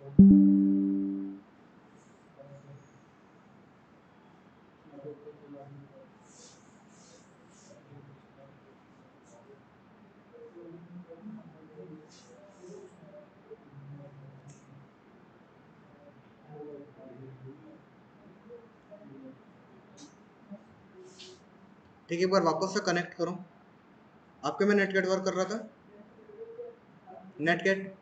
ठीक है, एक बार वापस से कनेक्ट करो। आपके में नेटगेट वर्क कर रहा था? नेटगेट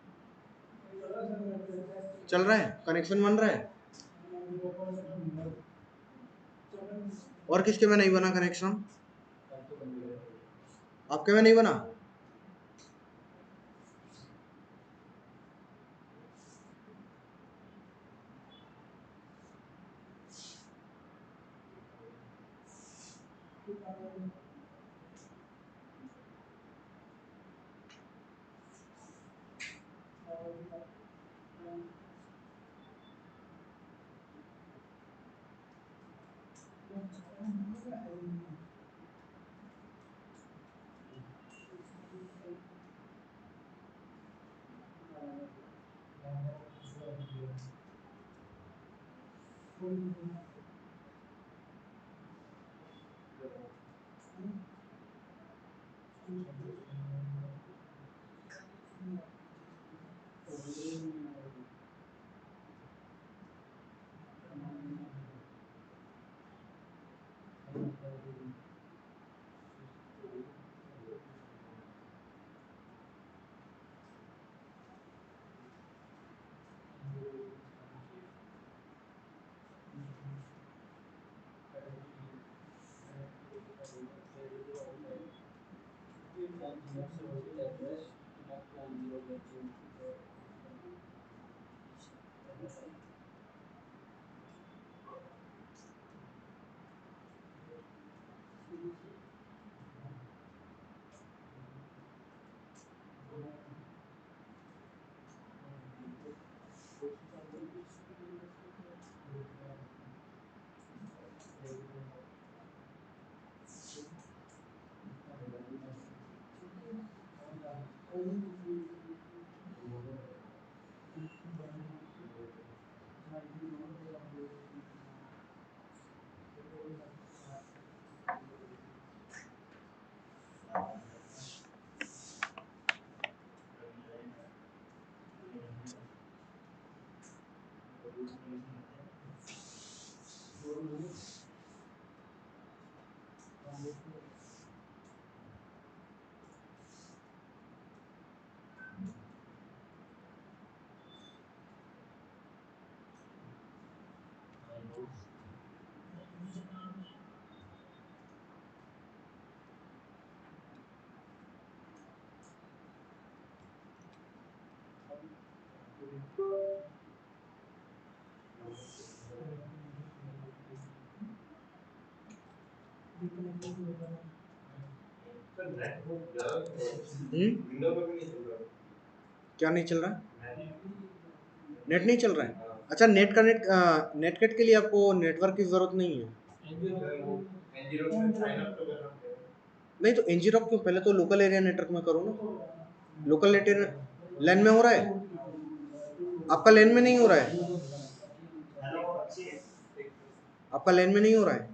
चल रहा है, कनेक्शन बन रहा है। और किसके में नहीं बना कनेक्शन? आपके में नहीं बना? क्या नहीं चल रहा? नेट नहीं चल रहा है? अच्छा, नेट कनेक्ट, नेटगेट के लिए आपको नेटवर्क की जरूरत नहीं है। नहीं तो एनजीरॉक क्यों? पहले तो लोकल एरिया नेटवर्क में करो ना। लोकल एरिया लैन में हो रहा है, आपका लैन में नहीं हो रहा है। आपका लैन में नहीं हो रहा है।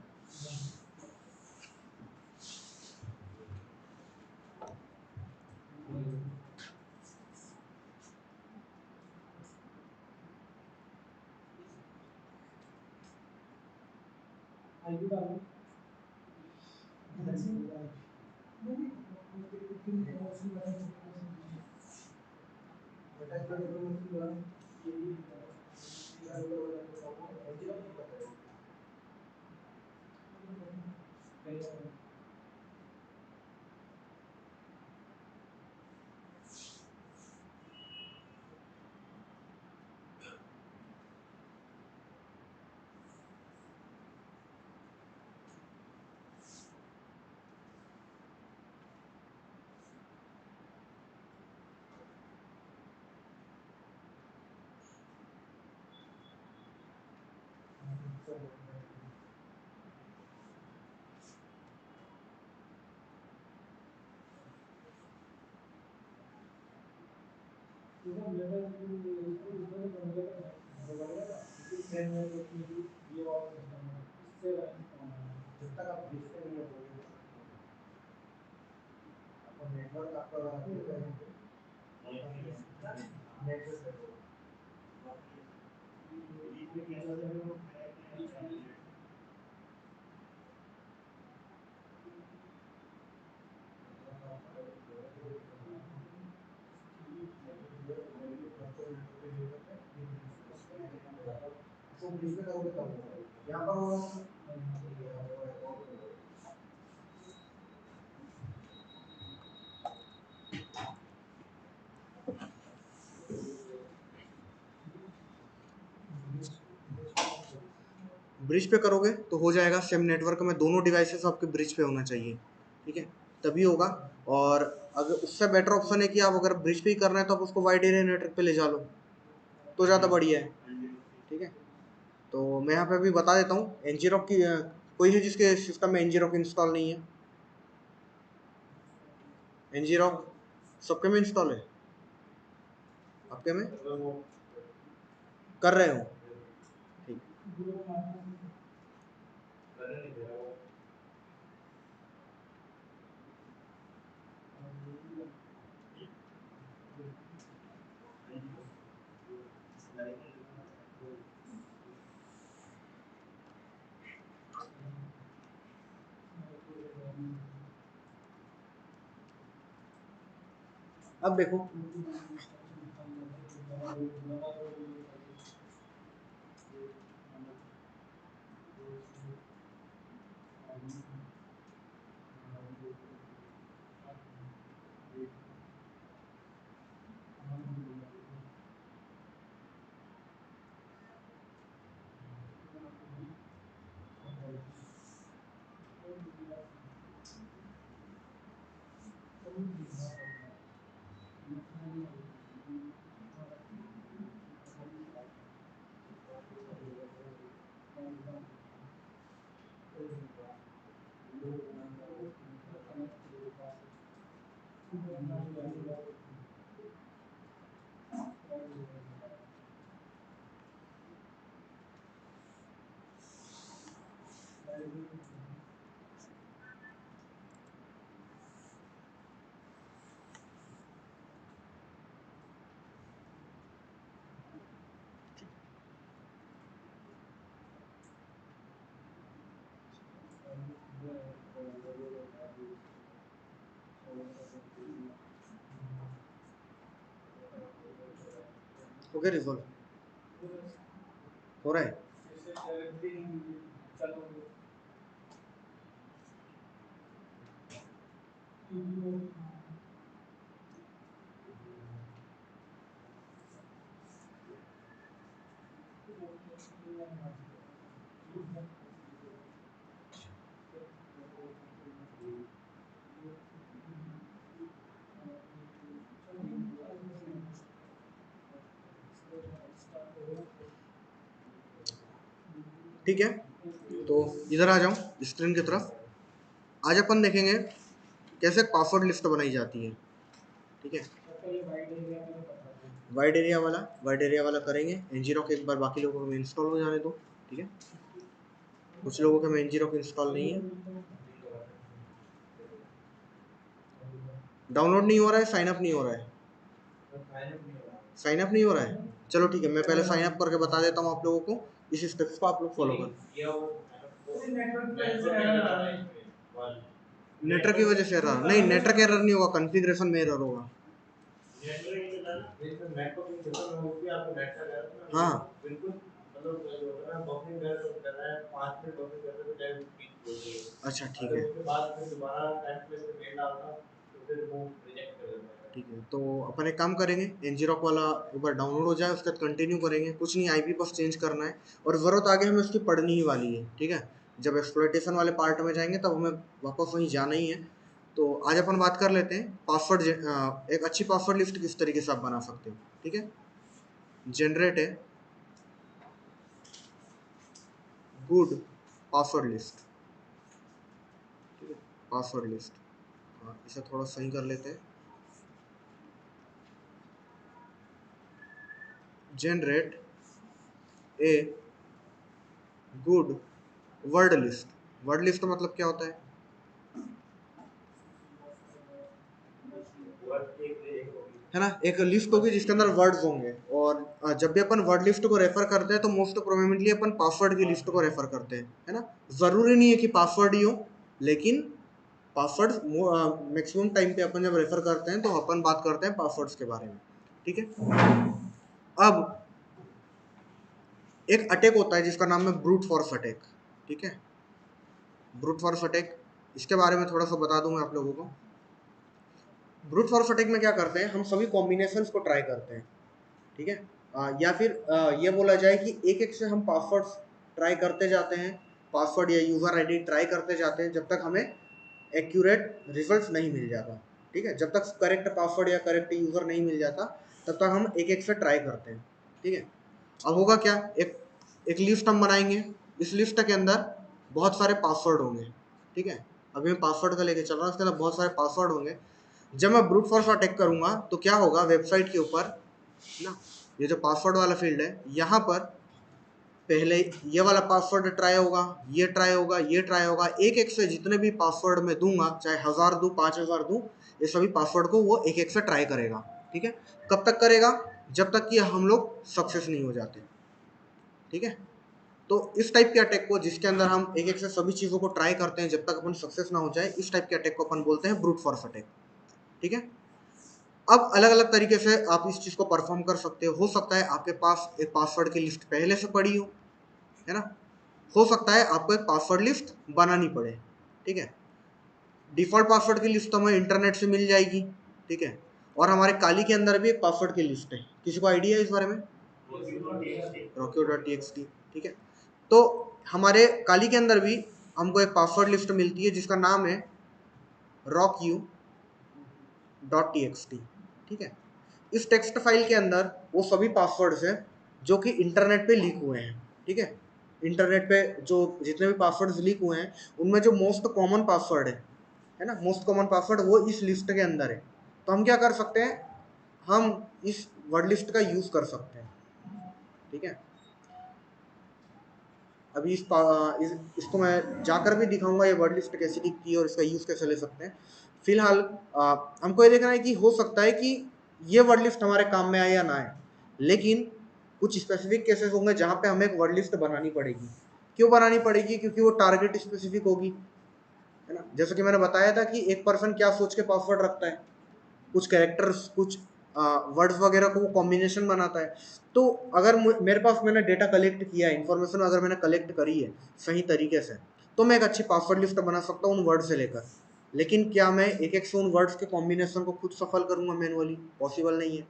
जब तक आप भेजते नहीं होगे आपको नेटवर्क आपका नेटवर्क इसको ब्रीफ में करोगे तब होगा यहाँ पर होगा ब्रिज पे करोगे तो हो जाएगा सेम नेटवर्क में दोनों डिवाइसेस आपके ब्रिज पे होना चाहिए, ठीक है, तभी होगा। और अगर उससे बेटर ऑप्शन है कि आप अगर ब्रिज पे ही करना है तो आप उसको वाइड एरिया नेटवर्क पे ले जा लो तो ज़्यादा बढ़िया है, ठीक है। तो मैं यहाँ पे अभी बता देता हूँ एनजी-रॉक की कोई है जिसके सिस्टम में एनजी-रॉक इंस्टॉल नहीं है? एनजी-रॉक सबके में इंस्टॉल है? आपके में कर रहे हो? ठीक। अब देखो ओके रिजॉल्व हो रहा है। ठीक है, तो इधर आ जाऊँ स्क्रीन की तरफ। आज अपन देखेंगे कैसे पासवर्ड लिस्ट बनाई जाती है, ठीक है। वाइड एरिया वाला करेंगे। एनजी-रॉक एक बार बाकी लोगों में इंस्टॉल हो जाने दो, ठीक है। कुछ लोगों के में एनजी-रॉक इंस्टॉल नहीं है, डाउनलोड नहीं हो रहा है, साइन अप नहीं हो रहा है। साइन अप नहीं हो रहा है, चलो ठीक है, मैं पहले साइन अप करके बता देता हूँ आप लोगों को। इस स्टेप्स को आप लोग फॉलो करें। नेटवर्क की वजह से एरर नहीं, नेटवर्क एरर नहीं होगा, कॉन्फ़िगरेशन में एरर होगा। हाँ अच्छा ठीक है, ठीक है। तो अपन एक काम करेंगे, एनजी-रॉक वाला एक बार डाउनलोड हो जाए उसके बाद कंटिन्यू करेंगे। कुछ नहीं, आईपी बस चेंज करना है और ज़रूरत आगे हमें उसकी पड़नी ही वाली है, ठीक है। जब एक्सप्लॉइटेशन वाले पार्ट में जाएंगे तब हमें वापस वहीं जाना ही है। तो आज अपन बात कर लेते हैं पासवर्ड, एक अच्छी पासवर्ड लिस्ट किस तरीके से आप बना सकते हो, ठीक है। जनरेट है गुड पासवर्ड लिस्ट, ठीक है, पासवर्ड लिस्ट। हाँ, इसे थोड़ा सही कर लेते हैं। Generate a good word list. Word list मतलब क्या होता है? है ना, एक लिस्ट होगी जिसके अंदर वर्ड्स होंगे, और जब भी अपन वर्ड लिस्ट को रेफर करते हैं तो मोस्ट प्रोबेबली अपन पासवर्ड की लिस्ट को रेफर करते हैं, है ना। जरूरी नहीं है कि पासवर्ड ही हो, लेकिन पासवर्ड मैक्सिमम टाइम पे अपन जब रेफर करते हैं तो अपन बात करते हैं पासवर्ड्स के बारे में, ठीक है। अब एक अटैक होता है जिसका नाम है ब्रूट फोर्स अटैक, ठीक है। ब्रूट फोर्स अटैक, इसके बारे में थोड़ा सा बता दूं मैं आप लोगों को। ब्रूट फोर्स अटैक में क्या करते हैं, हम सभी कॉम्बिनेशंस को ट्राई करते हैं, ठीक है। या फिर ये बोला जाए कि एक एक से हम पासवर्ड ट्राई करते जाते हैं, पासवर्ड या यूजर आईडी ट्राई करते जाते हैं, जब तक हमें एक्यूरेट रिजल्ट्स नहीं मिल जाता, ठीक है। जब तक करेक्ट पासवर्ड या करेक्ट यूजर नहीं मिल जाता तब तक हम एक एक से ट्राई करते हैं, ठीक है। अब होगा क्या, एक एक लिस्ट हम बनाएंगे, इस लिस्ट के अंदर बहुत सारे पासवर्ड होंगे, ठीक है। अभी मैं पासवर्ड का लेके चल रहा हूँ, इसके अंदर बहुत सारे पासवर्ड होंगे। जब मैं ब्रूट फोर्स अटैक करूंगा तो क्या होगा, वेबसाइट के ऊपर ना, ये जो पासवर्ड वाला फील्ड है, यहाँ पर पहले ये वाला पासवर्ड ट्राई होगा, ये ट्राई होगा, ये ट्राई होगा, एक एक से जितने भी पासवर्ड मैं दूंगा, चाहे 1000 दूं 5000 दूं, ये सभी पासवर्ड को वो एक एक से ट्राई करेगा, ठीक है। कब तक करेगा, जब तक कि हम लोग सक्सेस नहीं हो जाते, ठीक है। तो इस टाइप के अटैक को, जिसके अंदर हम एक एक से सभी चीजों को ट्राई करते हैं जब तक अपन सक्सेस ना हो जाए, इस टाइप के अटैक को अपन बोलते हैं ब्रूट फोर्स अटैक, ठीक है। अब अलग अलग तरीके से आप इस चीज को परफॉर्म कर सकते हो सकता है आपके पास एक पासवर्ड की लिस्ट पहले से पड़ी है ना, हो सकता है आपको एक पासवर्ड लिस्ट बनानी पड़े, ठीक है। डिफॉल्ट पासवर्ड की लिस्ट तो हमें इंटरनेट से मिल जाएगी, ठीक है। और हमारे काली के अंदर भी एक पासवर्ड की लिस्ट है, किसी को आइडिया है इस बारे में? rockio.txt, ठीक है। तो हमारे काली के अंदर भी हमको एक पासवर्ड लिस्ट मिलती है जिसका नाम है rockyu.txt, ठीक है। इस टेक्स्ट फाइल के अंदर वो सभी पासवर्ड्स हैं जो कि इंटरनेट पे लीक हुए हैं, ठीक है। इंटरनेट पे जो जितने भी पासवर्ड्स लीक हुए हैं उनमें जो मोस्ट कॉमन पासवर्ड है ना, मोस्ट कॉमन पासवर्ड वो इस लिस्ट के अंदर है। तो हम क्या कर सकते हैं, हम इस वर्ड लिस्ट का यूज कर सकते हैं, ठीक है। अभी इसको मैं जाकर भी दिखाऊंगा ये वर्ड लिस्ट कैसे दिखती है और इसका यूज कैसे ले सकते हैं। फिलहाल हमको ये देखना है कि हो सकता है कि ये वर्ड लिस्ट हमारे काम में आए या ना आए, लेकिन कुछ स्पेसिफिक केसेस होंगे जहां पे हमें एक वर्ड लिस्ट बनानी पड़ेगी। क्यों बनानी पड़ेगी? क्योंकि वो टारगेट स्पेसिफिक होगी, है ना। जैसे कि मैंने बताया था कि एक पर्सन क्या सोच के पासवर्ड रखता है, कुछ कैरेक्टर्स, कुछ वर्ड्स वगैरह को वो कॉम्बिनेशन बनाता है। तो अगर मेरे पास मैंने डेटा कलेक्ट किया है, इन्फॉर्मेशन अगर मैंने कलेक्ट करी है सही तरीके से, तो मैं एक अच्छी पासवर्ड लिस्ट बना सकता हूँ उन वर्ड से लेकर। लेकिन क्या मैं एक एक से उन वर्ड्स के कॉम्बिनेशन को खुद सफल करूंगा मैनुअली? पॉसिबल नहीं है,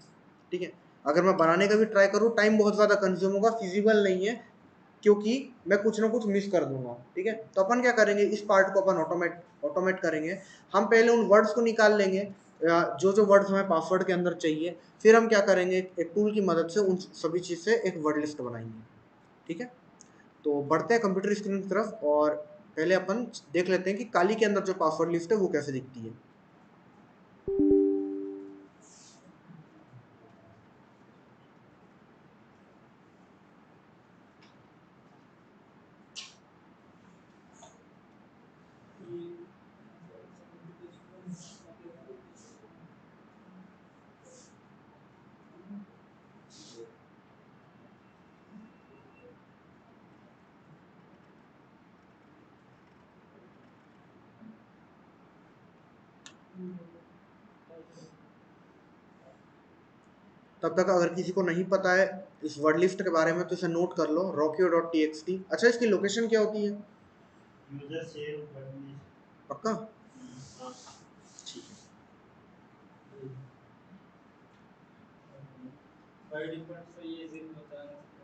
ठीक है। अगर मैं बनाने का भी ट्राई करूँ, टाइम बहुत ज़्यादा कंज्यूम होगा, फिजिबल नहीं है, क्योंकि मैं कुछ ना कुछ मिस कर दूंगा, ठीक है। तो अपन क्या करेंगे, इस पार्ट को अपन ऑटोमेट करेंगे। हम पहले उन वर्ड्स को निकाल लेंगे, जो जो वर्ड्स हमें पासवर्ड के अंदर चाहिए, फिर हम क्या करेंगे, एक टूल की मदद से उन सभी चीज से एक वर्ड लिस्ट बनाएंगे, ठीक है। तो बढ़ते हैं कंप्यूटर स्क्रीन की तरफ, और पहले अपन देख लेते हैं कि काली के अंदर जो पासवर्ड लिस्ट है वो कैसे दिखती है। तब तक अगर किसी को नहीं पता है इस वर्ड लिस्ट के बारे में तो इसे नोट कर लो, rockio.txt। अच्छा, इसकी लोकेशन क्या होती है? यूजर सेव वर्ड लिस्ट, पक्का? ठीक है।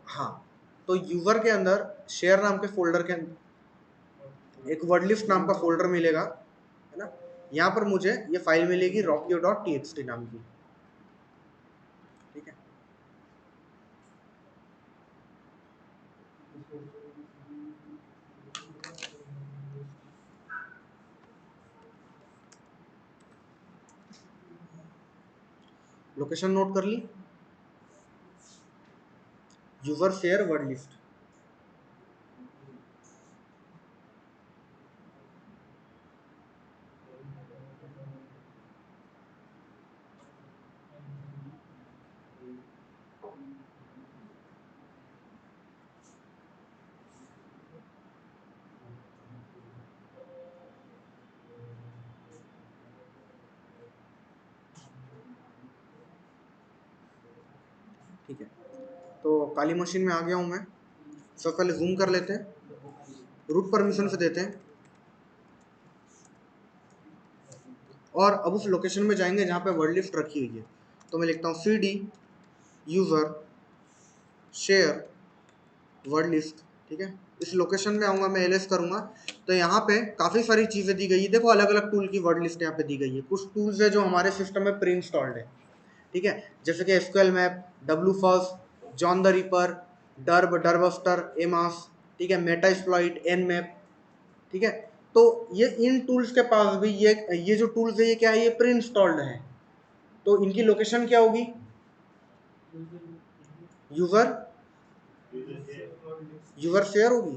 हाँ, तो यूजर के अंदर शेयर नाम के फोल्डर के अंदर एक वर्ड लिस्ट नाम का फोल्डर मिलेगा, है ना। यहाँ पर मुझे ये फाइल मिलेगी rockio.txt नाम की, ठीक है। लोकेशन नोट कर ली? User share word list. ठीक है, तो काली मशीन में आ गया हूँ मैं। सबसे पहले जूम कर लेते हैं, रूट परमिशन से देते हैं, और अब उस लोकेशन में जाएंगे जहाँ पे वर्ड लिस्ट रखी हुई है। तो मैं लिखता हूँ cd user share word list. ठीक है, इस लोकेशन में आऊँगा, मैं एलएस करूँगा, तो यहाँ पे काफ़ी सारी चीज़ें दी गई है। देखो अलग अलग टूल की वर्ड लिस्ट यहाँ पे दी गई है। कुछ टूल्स है जो हमारे सिस्टम में प्री इंस्टॉल्ड है, ठीक है, जैसे कि SQL map, W first, John the ripper, dirb, dirbuster, amass, ठीक है, मेटा एक्सप्लॉइट, एन मैप। ठीक है, तो ये इन टूल्स के पास भी ये जो टूल्स है ये क्या है, ये प्री इंस्टॉल्ड है। तो इनकी लोकेशन क्या होगी, यूजर यूजर शेयर होगी,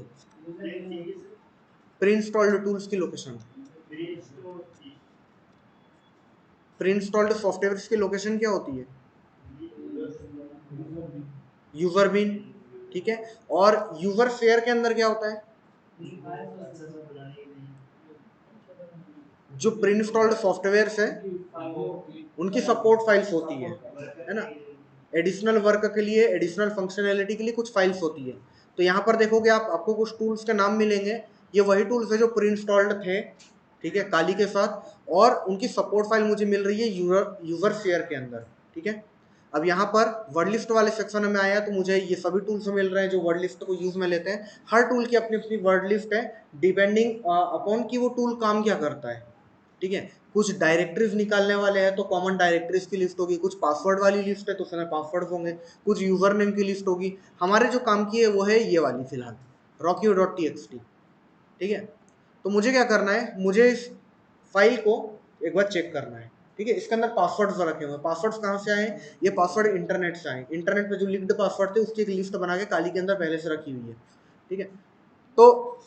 प्री इंस्टॉल्ड टूल्स की लोकेशन। प्री इंस्टॉल्ड सॉफ्टवेयर की लोकेशन क्या होती है, यूजर बिन। ठीक है, और यूजर शेयर के अंदर क्या होता है, जो प्री इंस्टॉल्ड सॉफ्टवेयर है उनकी सपोर्ट फाइल्स होती है ना, एडिशनल वर्क के लिए, एडिशनल फंक्शनैलिटी के लिए कुछ फाइल्स होती है। तो यहाँ पर देखोगे आप, आपको कुछ टूल्स के नाम मिलेंगे, ये वही टूल्स है जो प्री इंस्टॉल्ड थे, ठीक है, काली के साथ, और उनकी सपोर्ट फाइल मुझे मिल रही है यूजर शेयर के अंदर। ठीक है, अब यहाँ पर वर्ड लिस्ट वाले सेक्शन में आया तो मुझे ये सभी टूल्स मिल रहे हैं जो वर्ड लिस्ट को यूज में लेते हैं। हर टूल की अपनी अपनी वर्ड लिस्ट है, डिपेंडिंग अपॉन कि वो टूल काम क्या करता है। ठीक है, कुछ डायरेक्टरीज निकालने वाले हैं तो कॉमन डायरेक्टरीज की लिस्ट होगी, कुछ पासवर्ड वाली लिस्ट है तो उसमें पासवर्ड होंगे, कुछ यूजर नेम की लिस्ट होगी। हमारे जो काम की है वो है ये वाली फिलहाल, rocky.txt। ठीक है, तो मुझे क्या करना है, मुझे इस फाइल को एक बार चेक करना है। ठीक है, इसके अंदर पासवर्ड्स रखे हुए हैं। पासवर्ड्स कहाँ से आए, ये पासवर्ड इंटरनेट से आए। इंटरनेट पे जो लिंक्ड पासवर्ड थे उसकी एक लिस्ट बना के काली के अंदर पहले से रखी हुई है। ठीक है, तो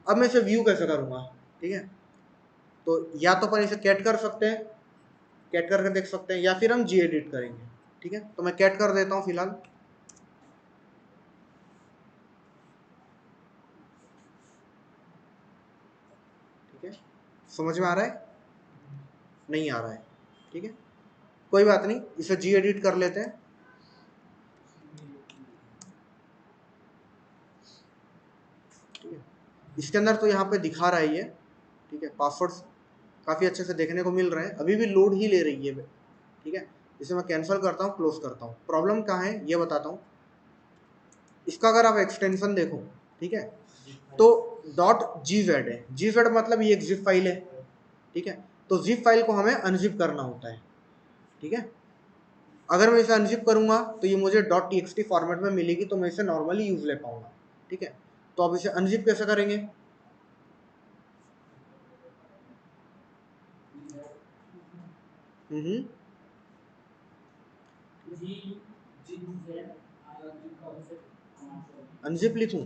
अब मैं इसे व्यू कैसे करूँगा। ठीक है, तो या तो अपन इसे कैट कर सकते हैं, कैट करके देख सकते हैं, या फिर हम जी एडिट करेंगे। ठीक है, तो मैं कैट कर देता हूँ फिलहाल। ठीक है, समझ में आ रहा है, नहीं आ रहा है, ठीक है, कोई बात नहीं, इसे जी एडिट कर लेते हैं। ठीक है, इसके अंदर तो यहाँ पे दिखा रहा है ये। ठीक है, पासवर्ड्स काफ़ी अच्छे से देखने को मिल रहे हैं, अभी भी लोड ही ले रही है। ठीक है, इसे मैं कैंसिल करता हूँ, क्लोज करता हूँ। प्रॉब्लम कहाँ है ये बताता हूँ। इसका अगर आप एक्सटेंशन देखो, ठीक है, तो .gz है, gz मतलब ये एक जिप फाइल है। ठीक है, तो जिप फाइल को हमें अनजिप करना होता है। ठीक है, अगर मैं इसे अनजिप करूंगा तो ये मुझे .txt फॉर्मेट में मिलेगी, तो मैं इसे नॉर्मली यूज ले पाऊंगा। ठीक है, तो अब इसे अनजिप कैसे करेंगे। अनजिप लिखूं,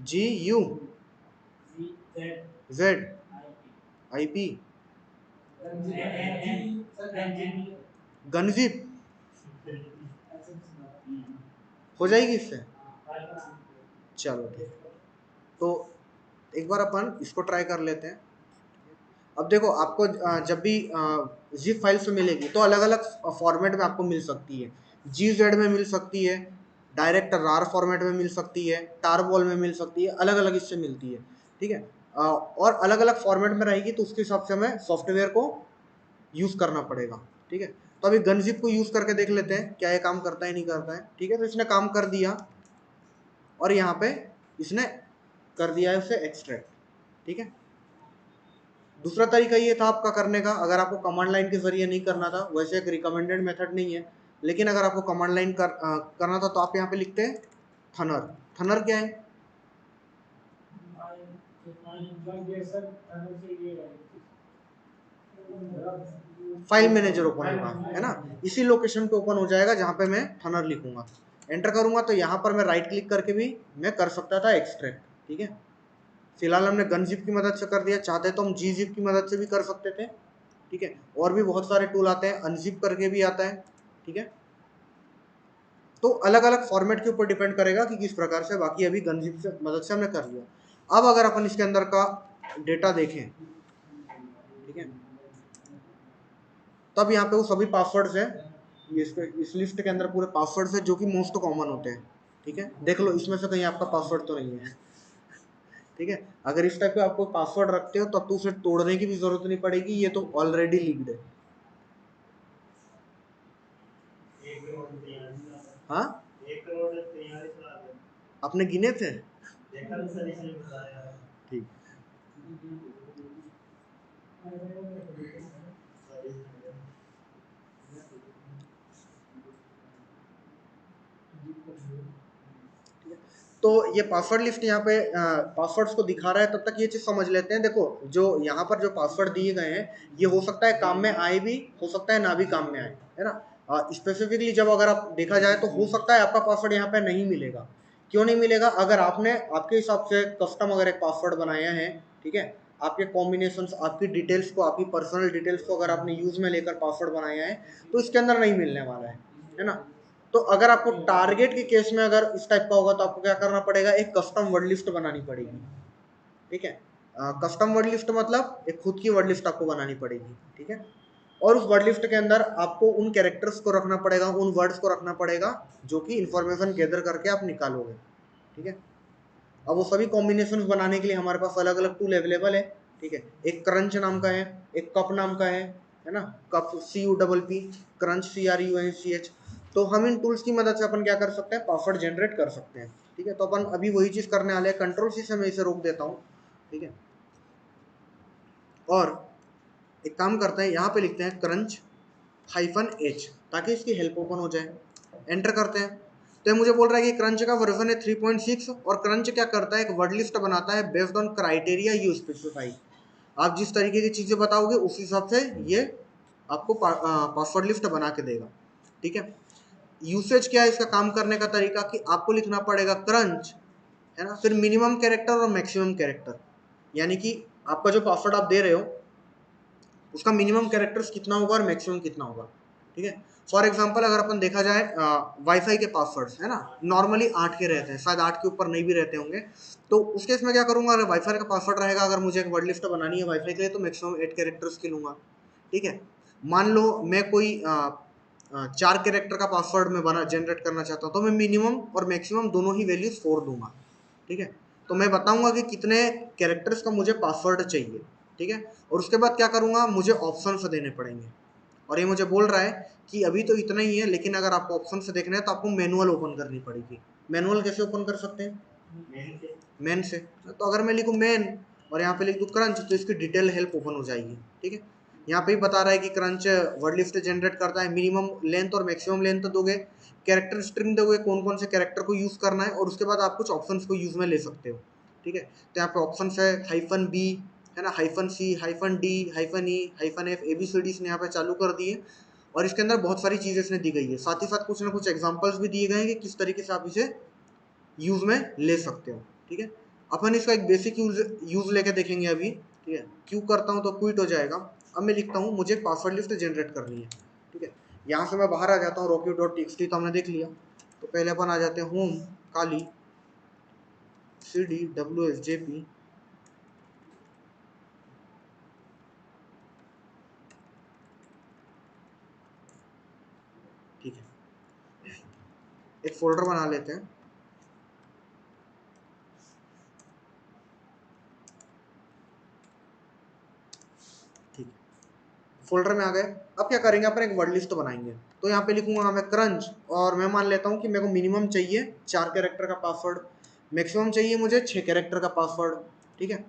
GU Z IP गनजिप हो जाएगी इससे। चलो ठीक है, तो एक बार अपन इसको ट्राई कर लेते हैं। अब देखो आपको जब भी जिप फाइल्स मिलेगी तो अलग अलग फॉर्मेट में आपको मिल सकती है। GZ में मिल सकती है, डायरेक्ट रार फॉर्मेट में मिल सकती है, टारबॉल में मिल सकती है, अलग अलग इससे मिलती है। ठीक है, और अलग अलग फॉर्मेट में रहेगी तो उसके हिसाब से हमें सॉफ्टवेयर को यूज़ करना पड़ेगा। ठीक है, तो अभी गनजिप को यूज़ करके देख लेते हैं क्या ये काम करता है नहीं करता है। ठीक है, तो इसने काम कर दिया, और यहाँ पे इसने कर दिया है उसे एक्सट्रैक्ट। ठीक है, दूसरा तरीका ये था आपका करने का, अगर आपको कमांड लाइन के जरिए नहीं करना था, वैसे एक रिकमेंडेड मेथड नहीं है, लेकिन अगर आपको कमांड लाइन करना था तो आप यहाँ पे लिखते हैं थनर। थनर क्या है, फाइल मैनेजर ओपन होगा, है ना, इसी लोकेशन पे ओपन हो जाएगा जहां पे मैं थनर लिखूंगा, एंटर करूंगा तो यहाँ पर मैं राइट क्लिक करके भी मैं कर सकता था एक्सट्रैक्ट। ठीक है, फिलहाल हमने गन जिप की मदद से कर दिया, चाहते तो हम जी जिप की मदद से भी कर सकते थे। ठीक है, और भी बहुत सारे टूल आते हैं, अनजिप करके भी आता है। ठीक है, तो अलग अलग फॉर्मेट के ऊपर डिपेंड करेगा कि किस प्रकार से, बाकी अभी गन जिप से मदद से हमने कर लिया। अब अगर अपन इसके अंदर का डेटा देखें, ठीक है, तब यहाँ पे वो सभी पासवर्ड्स है, इस लिस्ट के अंदर पूरे पासवर्ड्स है जो कि मोस्ट कॉमन होते हैं। ठीक है, देख लो इसमें से कहीं आपका पासवर्ड तो नहीं है। ठीक है, अगर इस टाइप का आपको पासवर्ड रखते हो तब तो उसे तोड़ने की भी जरूरत नहीं पड़ेगी, ये तो ऑलरेडी लीक्ड है। हाँ, आपने गिने थे? ठीक, तो ये पासवर्ड लिस्ट यहाँ पे पासवर्ड्स को दिखा रहा है, तब तक ये चीज समझ लेते हैं। देखो जो यहाँ पर जो पासवर्ड दिए गए हैं, ये हो सकता है काम में आए भी, हो सकता है ना भी काम में आए, है ना। स्पेसिफिकली जब अगर आप देखा जाए तो हो सकता है आपका पासवर्ड यहाँ पे नहीं मिलेगा। क्यों नहीं मिलेगा? अगर आपने आपके हिसाब से कस्टम अगर एक पासवर्ड बनाया है, ठीक है, आपके कॉम्बिनेशंस, आपकी डिटेल्स को, आपकी पर्सनल डिटेल्स को अगर आपने यूज में लेकर पासवर्ड बनाया है, तो इसके अंदर नहीं मिलने वाला है ना। तो अगर आपको टारगेट के केस में अगर इस टाइप का होगा तो आपको क्या करना पड़ेगा, एक कस्टम वर्ड लिस्ट बनानी पड़ेगी। ठीक है, कस्टम वर्ड लिस्ट मतलब एक खुद की वर्ड लिस्ट आपको बनानी पड़ेगी। ठीक है, और उस वर्ड लिस्ट के अंदर आपको उन कैरेक्टर्स को रखना पड़ेगा, उन वर्ड्स को रखना पड़ेगा जो कि इंफॉर्मेशन गैदर करके आप निकालोगे। ठीक है, अब वो सभी कॉम्बिनेशन बनाने के लिए हमारे पास अलग अलग टूल अवेलेबल है। ठीक है, एक क्रंच नाम का है, एक कप नाम का है ना, कप CUPP, क्रंच CRUNCH। तो हम इन टूल्स की मदद से अपन क्या कर सकते हैं, पासवर्ड जनरेट कर सकते हैं। ठीक है, तो अपन अभी वही चीज करने वाले हैं, कंट्रोल C से मैं इसे रोक देता हूँ। ठीक है, और एक काम करते हैं, यहाँ पे लिखते हैं क्रंच-H, ताकि इसकी हेल्प ओपन हो जाए। एंटर करते हैं तो ये मुझे बोल रहा है कि क्रंच का वर्जन है 3.6, और क्रंच क्या करता है, एक वर्ड लिस्ट बनाता है based on criteria you specify. आप जिस तरीके की चीजें बताओगे उस हिसाब से ये आपको पासवर्ड लिस्ट बना के देगा। ठीक है, यूसेज क्या है इसका काम करने का तरीका, कि आपको लिखना पड़ेगा क्रंच, है ना, फिर मिनिमम कैरेक्टर और मैक्सिमम कैरेक्टर, यानी कि आपका जो पासवर्ड आप दे रहे हो उसका मिनिमम कैरेक्टर्स कितना होगा और मैक्सिमम कितना होगा। ठीक है, फॉर एग्जांपल अगर अपन देखा जाए वाईफाई के पासवर्ड्स, है ना, नॉर्मली 8 के रहते हैं, शायद 8 के ऊपर नहीं भी रहते होंगे। तो उस केस में क्या करूंगा, अगर वाईफाई का पासवर्ड रहेगा, अगर मुझे एक वर्ड लिस्ट बनानी है वाईफाई के लिए, तो मैक्सिमम 8 कैरेक्टर्स की लूंगा। ठीक है, मान लो मैं कोई 4 कैरेक्टर का पासवर्ड में बना जनरेट करना चाहता हूँ, तो मैं मिनिमम और मैक्सिमम दोनों ही वैल्यूज 4 दूंगा। ठीक है, तो मैं बताऊंगा कि कितने कैरेक्टर्स का मुझे पासवर्ड चाहिए। ठीक है, और उसके बाद क्या करूंगा, मुझे ऑप्शन देने पड़ेंगे, और ये मुझे बोल रहा है कि अभी तो इतना ही है, लेकिन अगर आपको ऑप्शन से देखना है तो आपको मैनुअल ओपन करनी पड़ेगी। मैनुअल कैसे ओपन कर सकते हैं, मैन से। तो अगर मैं लिखूँ मैन और यहाँ पे लिख दूँ क्रंच, तो इसकी डिटेल हेल्प ओपन हो जाएगी। ठीक है, यहाँ पे ही बता रहा है कि क्रंच वर्ड लिस्ट जनरेट करता है, मिनिमम लेंथ और मैक्सिमम लेंथ दोगे, कैरेक्टर स्ट्रिंग दोगे, कौन कौन से कैरेक्टर को यूज करना है, और उसके बाद आप कुछ ऑप्शंस को यूज में ले सकते हो। ठीक है, तो यहाँ पे ऑप्शन है -B, है ना, -C, -D, -E, -F, ABCD ने यहाँ पे चालू कर दिए, और इसके अंदर बहुत सारी चीजें इसने दी गई है, साथ ही साथ कुछ ना कुछ एग्जांपल्स भी दिए गए हैं कि किस तरीके से आप इसे यूज में ले सकते हो। ठीक है, अपन इसका एक बेसिक यूज लेके देखेंगे अभी। ठीक है, क्यू करता हूँ तो क्विट हो जाएगा। अब मैं लिखता हूँ मुझे पासवर्ड लिस्ट जनरेट करनी है। ठीक है, यहाँ से मैं बाहर आ जाता हूँ, rocky.txt तो हमने देख लिया। तो पहले अपन आ जाते हैं होम, काली CDWSJP, ठीक है, एक फोल्डर बना लेते हैं। ठीक है, फोल्डर में आ गए। अब क्या करेंगे, अपन एक वर्ड लिस्ट बनाएंगे। तो यहाँ पे लिखूंगा मैं क्रंच, और मैं मान लेता हूँ कि मेरे को मिनिमम चाहिए 4 कैरेक्टर का पासवर्ड, मैक्सिमम चाहिए मुझे 6 कैरेक्टर का पासवर्ड। ठीक है,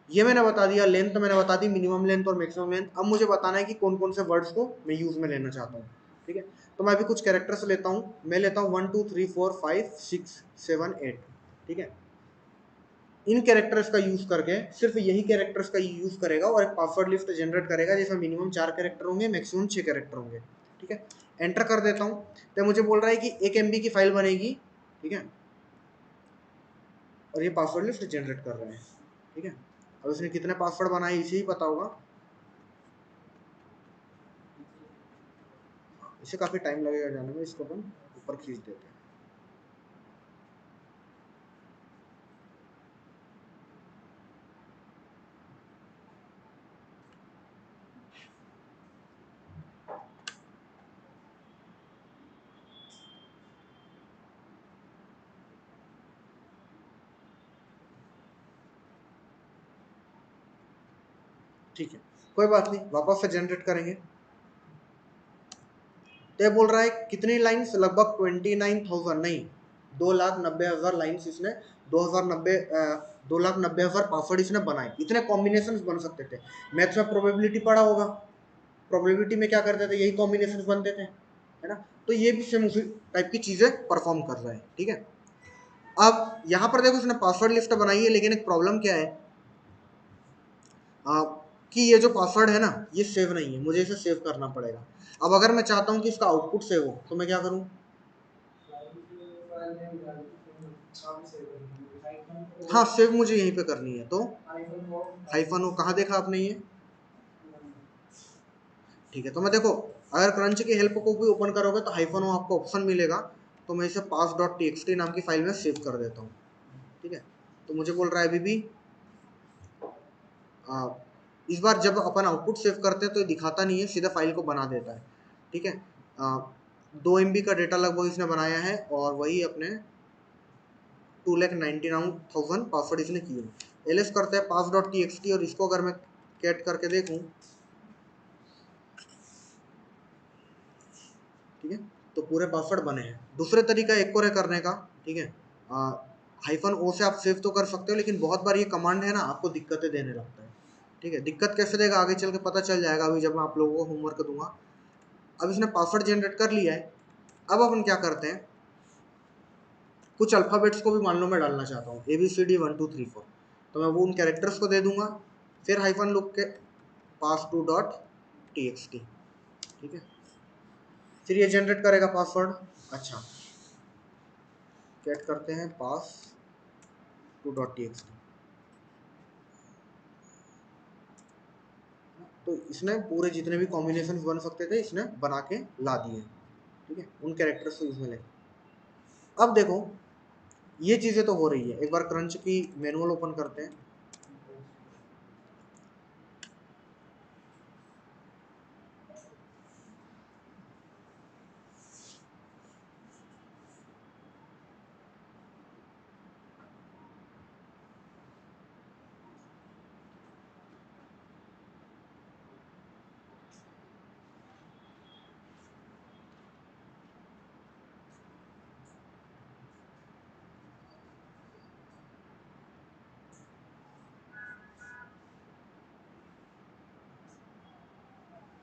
ये मैंने बता दिया, लेंथ मैंने बता दी, मिनिमम लेंथ और मैक्सिमम लेंथ। अब मुझे बताना है कि कौन कौन से वर्ड्स को मैं यूज में लेना चाहता हूँ। ठीक है, तो मैं अभी कुछ कैरेक्टर्स लेता हूँ, मैं लेता हूँ 1 2 3 4 5 6 7 8। ठीक है, इन कैरेक्टर्स का यूज करके सिर्फ यही कैरेक्टर्स का यूज करेगा और एक पासवर्ड लिस्ट जनरेट करेगा जिसमें मिनिमम 4 कैरेक्टर होंगे, मैक्सिमम 6 कैरेक्टर होंगे। ठीक है, एंटर कर देता हूँ तो मुझे बोल रहा है कि 1 MB की फाइल बनेगी। ठीक है, और ये पासवर्ड लिस्ट जनरेट कर रहे हैं। ठीक है, अब इसने कितने पासवर्ड बनाए इसे ही पता होगा, इसे काफी टाइम लगेगा जाने में, इसको अपन ऊपर खींच देते हैं। ठीक है, कोई बात नहीं, वापस से जनरेट करेंगे। तो ये बोल रहा है कितनी लाइन्स, लगभग 29,000 नहीं 2,90,000 लाइन्स इसने 2,90,000 पासवर्ड इसने बनाए। इतने कॉम्बिनेशन बन सकते थे। मैथ्स में प्रोबेबिलिटी पढ़ा होगा, प्रोबेबिलिटी में क्या करते थे, यही कॉम्बिनेशन बनते थे, है ना। तो ये भी सेम उसी टाइप की चीजें परफॉर्म कर रहा है। ठीक है, अब यहाँ पर देखो उसने पासवर्ड लिस्ट बनाई है, लेकिन एक प्रॉब्लम क्या है कि ये जो पासवर्ड है ना ये सेव नहीं है, मुझे इसे सेव करना पड़ेगा। अब अगर मैं चाहता हूँ कि इसका आउटपुट सेव हो तो मैं क्या करूँ, हाँ सेव मुझे यहीं पे करनी है, तो हाइफन हो, कहाँ देखा आपने ये। ठीक है, तो मैं देखो अगर क्रंच की हेल्प को भी ओपन करोगे तो हाइफन हो आपको ऑप्शन मिलेगा, तो मैं इसे pass.txt नाम की फाइल में सेव कर देता हूँ। ठीक है, तो मुझे बोल रहा है अभी भी इस बार जब अपन आउटपुट सेव करते हैं तो ये दिखाता नहीं है, सीधा फाइल को बना देता है। ठीक है, 2 MB का डेटा लगभग इसने बनाया है और वही अपने 2,99,000 पासवर्ड इसने किए। एलएस करते हैं pass.txt और इसको अगर मैं कैट करके देखूं, ठीक है, तो पूरे पासवर्ड बने हैं। दूसरे तरीका एक और है करने का। ठीक है, हाइफन ओ से आप सेव तो कर सकते हो, लेकिन बहुत बार ये कमांड है ना आपको दिक्कतें देने लगता है। ठीक है, दिक्कत कैसे देगा आगे चल के पता चल जाएगा, अभी जब मैं आप लोगों को होमवर्क दूंगा। अब इसने पासवर्ड जनरेट कर लिया है। अब अपन क्या करते हैं, कुछ अल्फाबेट्स को भी मान लो मैं डालना चाहता हूँ, ABCD 1 2 3 4, तो मैं वो उन कैरेक्टर्स को दे दूंगा, फिर हाइफन लुक के pass2.txt। ठीक है, फिर ये जनरेट करेगा पासवर्ड। अच्छा, कैट करते हैं pass2.txt, तो इसने पूरे जितने भी कॉम्बिनेशन बन सकते थे इसने बना के ला दिए। ठीक है, उन कैरेक्टर्स को इसमें ले। अब देखो ये चीजें तो हो रही है, एक बार क्रंच की मैनुअल ओपन करते हैं।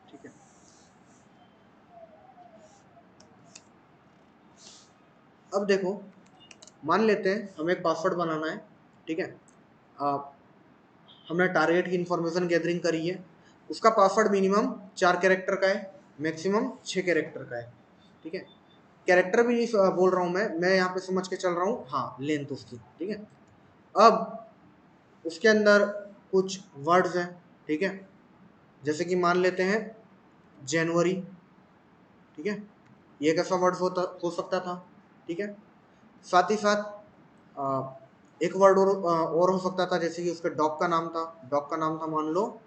ठीक है, अब देखो मान लेते हैं हमें एक पासवर्ड बनाना है। ठीक है, हमने टारगेट की इंफॉर्मेशन गैदरिंग करी है, उसका पासवर्ड मिनिमम 4 कैरेक्टर का है, मैक्सिमम 6 कैरेक्टर का है। ठीक है, कैरेक्टर भी नहीं बोल रहा हूँ मैं यहाँ पे समझ के चल रहा हूँ, हाँ लेंथ उसकी। ठीक है, अब उसके अंदर कुछ वर्ड्स हैं। ठीक है, जैसे कि मान लेते हैं जनवरी। ठीक है, ये कैसा वर्ड हो सकता था। ठीक है, साथ ही साथ एक वर्ड और हो सकता था, जैसे कि उसके डॉग का नाम था, डॉग का नाम था मान लो,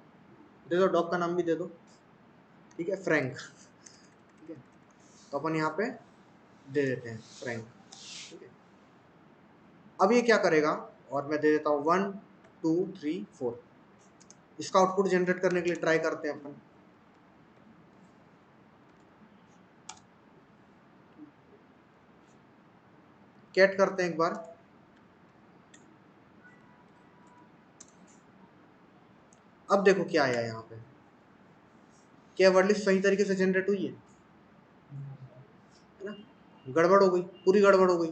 दे दो डॉग का नाम भी दे दो। ठीक है, फ्रैंक। ठीक है, तो अपन यहाँ पे दे देते हैं फ्रैंक। ठीक है, अब ये क्या करेगा, और मैं दे देता हूँ 1 2 3 4, इसका आउटपुट जनरेट करने के लिए ट्राई करते हैं अपन। कैट करते हैं एक बार। अब देखो क्या आया यहाँ पे, क्या वर्ड लिस्ट सही तरीके से जनरेट हुई है ना, गड़बड़ हो गई, पूरी गड़बड़ हो गई।